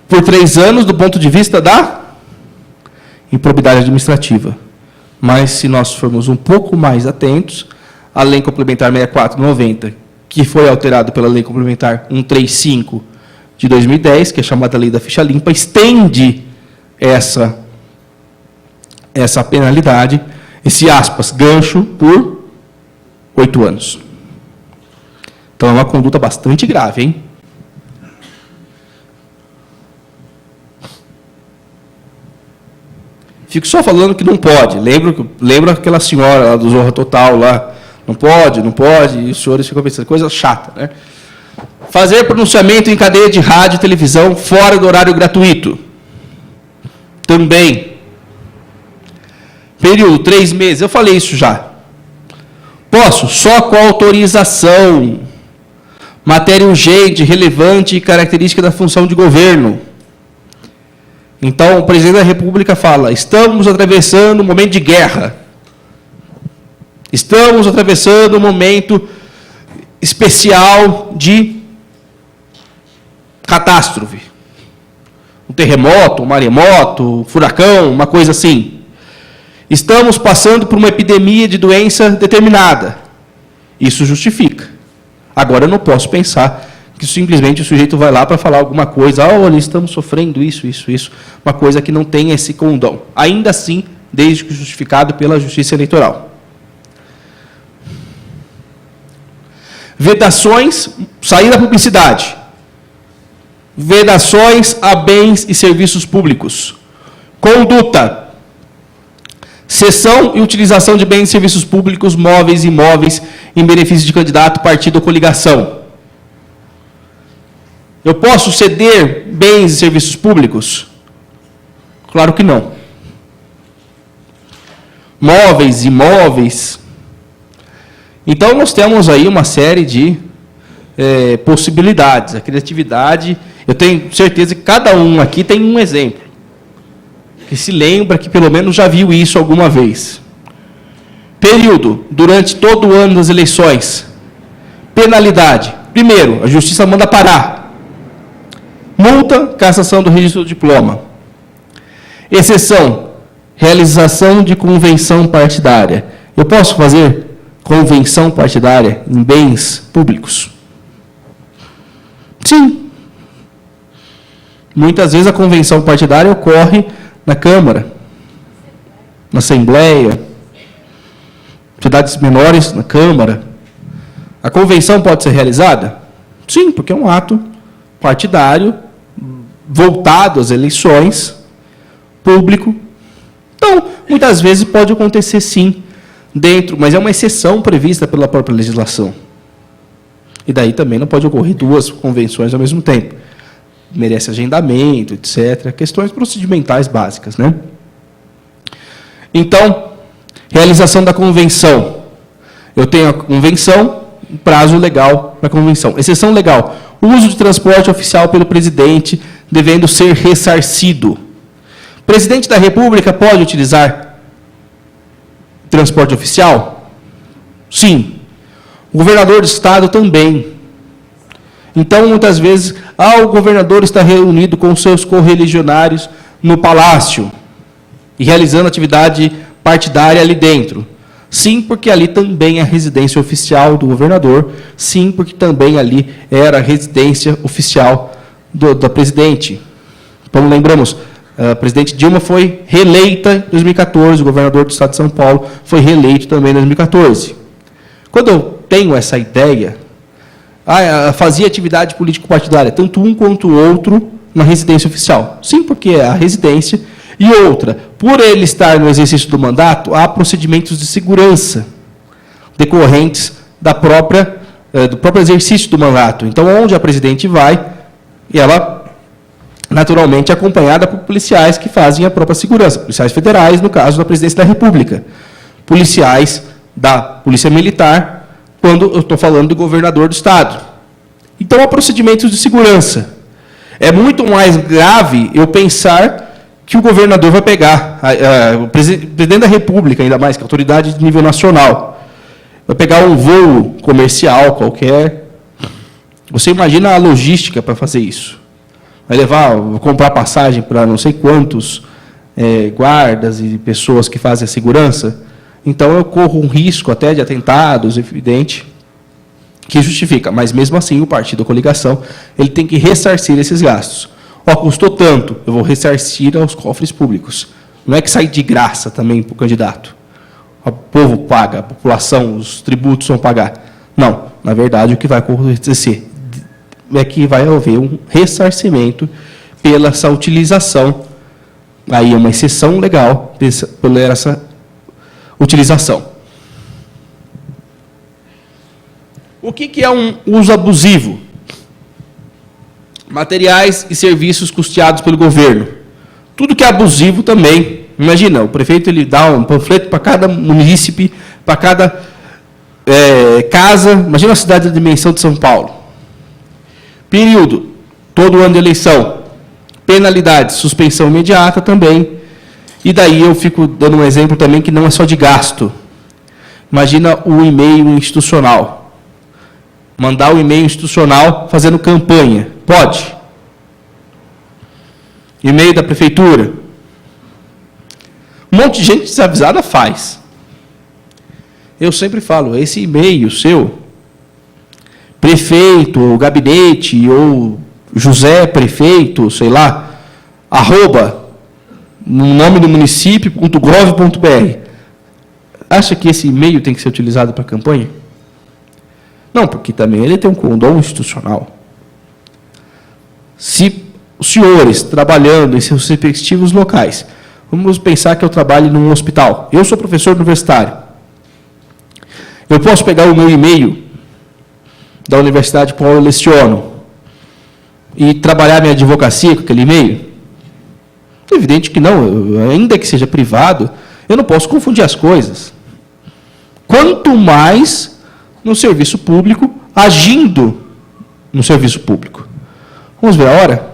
Por 3 anos, do ponto de vista da improbidade administrativa. Mas, se nós formos um pouco mais atentos, a Lei Complementar 64/90, que foi alterada pela Lei Complementar 135 de 2010, que é chamada Lei da Ficha Limpa, estende essa penalidade, esse aspas, gancho, por 8 anos. Então, é uma conduta bastante grave, hein? Fico só falando que não pode. Lembro aquela senhora lá do Zorra Total lá. Não pode, e os senhores ficam pensando, coisa chata, né? Fazer pronunciamento em cadeia de rádio e televisão fora do horário gratuito. Também. Período, 3 meses. Eu falei isso já. Posso? Só com autorização. Matéria urgente, relevante e característica da função de governo. Então, o presidente da República fala, estamos atravessando um momento de guerra. Estamos atravessando um momento especial de catástrofe. Um terremoto, um maremoto, um furacão, uma coisa assim. Estamos passando por uma epidemia de doença determinada. Isso justifica. Agora, eu não posso pensar que simplesmente o sujeito vai lá para falar alguma coisa, olha, estamos sofrendo isso, uma coisa que não tem esse condão. Ainda assim, desde que justificado pela Justiça Eleitoral. Vedações, sair da publicidade. Vedações a bens e serviços públicos. Conduta. Cessão e utilização de bens e serviços públicos, móveis e imóveis, em benefício de candidato, partido ou coligação. Eu posso ceder bens e serviços públicos? Claro que não. Móveis, imóveis. Então, nós temos aí uma série de possibilidades. A criatividade, eu tenho certeza que cada um aqui tem um exemplo, que se lembra que pelo menos já viu isso alguma vez. Período, durante todo o ano das eleições. Penalidade. Primeiro, a Justiça manda parar. Multa, cassação do registro do diploma. Exceção, realização de convenção partidária. Eu posso fazer convenção partidária em bens públicos? Sim. Muitas vezes a convenção partidária ocorre na Câmara, na Assembleia, cidades menores na Câmara. A convenção pode ser realizada? Sim, porque é um ato partidário voltado às eleições, público. Então, muitas vezes pode acontecer sim, mas é uma exceção prevista pela própria legislação. E daí também não pode ocorrer 2 convenções ao mesmo tempo. Merece agendamento, etc. Questões procedimentais básicas, né? Então, realização da convenção. Eu tenho a convenção, prazo legal para a convenção. Exceção legal. Uso de transporte oficial pelo presidente devendo ser ressarcido. O presidente da República pode utilizar transporte oficial? Sim. O governador do estado também. Então, muitas vezes, o governador está reunido com seus correligionários no palácio e realizando atividade partidária ali dentro. Sim, porque ali também é a residência oficial do governador. Sim, porque também ali era a residência oficial do presidente. Como lembramos, a presidente Dilma foi reeleita em 2014, o governador do estado de São Paulo foi reeleito também em 2014. Quando eu tenho essa ideia, fazia atividade político-partidária, tanto um quanto o outro, na residência oficial. Sim, porque é a residência. E outra, por ele estar no exercício do mandato, há procedimentos de segurança decorrentes do próprio exercício do mandato. Então, onde a presidente vai, e ela, naturalmente, é acompanhada por policiais que fazem a própria segurança. Policiais federais, no caso da Presidência da República. Policiais da Polícia Militar, quando eu estou falando do governador do estado. Então, há procedimentos de segurança. É muito mais grave eu pensar que o governador vai pegar, o presidente da República, ainda mais, que é autoridade de nível nacional, vai pegar um voo comercial qualquer. Você imagina a logística para fazer isso. Vai comprar passagem para não sei quantos guardas e pessoas que fazem a segurança. Então, eu corro um risco até de atentados, evidente, que justifica. Mas, mesmo assim, o partido, a coligação, ele tem que ressarcir esses gastos. Custou tanto, eu vou ressarcir aos cofres públicos. Não é que sai de graça também para o candidato. O povo paga, a população, os tributos vão pagar. Não, na verdade, o que vai acontecer é que vai haver um ressarcimento pela essa utilização. Aí é uma exceção legal pela essa utilização. O que é um uso abusivo? Materiais e serviços custeados pelo governo. Tudo que é abusivo também. Imagina, o prefeito ele dá um panfleto para cada munícipe, para cada casa. Imagina a cidade da dimensão de São Paulo. Período, todo ano de eleição. Penalidades, suspensão imediata também. E daí eu fico dando um exemplo também que não é só de gasto. Imagina o e-mail institucional. Mandar o e-mail institucional fazendo campanha. Pode. E-mail da prefeitura. Um monte de gente desavisada faz. Eu sempre falo, esse e-mail seu, prefeito, ou gabinete, ou José prefeito, sei lá, @ no nome do município.gov.br. Acha que esse e-mail tem que ser utilizado para campanha? Não, porque também ele tem um condão institucional. Se os senhores trabalhando em seus respectivos locais, vamos pensar que eu trabalho num hospital. Eu sou professor universitário. Eu posso pegar o meu e-mail da Universidade Paulo Leciono e trabalhar minha advocacia com aquele e-mail? É evidente que não. Ainda que seja privado, eu não posso confundir as coisas. Quanto mais no serviço público, agindo no serviço público. Vamos ver a hora?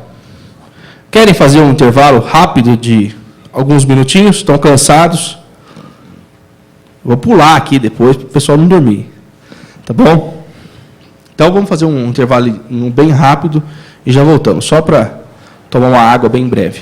Querem fazer um intervalo rápido de alguns minutinhos? Estão cansados? Vou pular aqui depois para o pessoal não dormir. Tá bom? Então vamos fazer um intervalo bem rápido e já voltamos. Só para tomar uma água bem breve.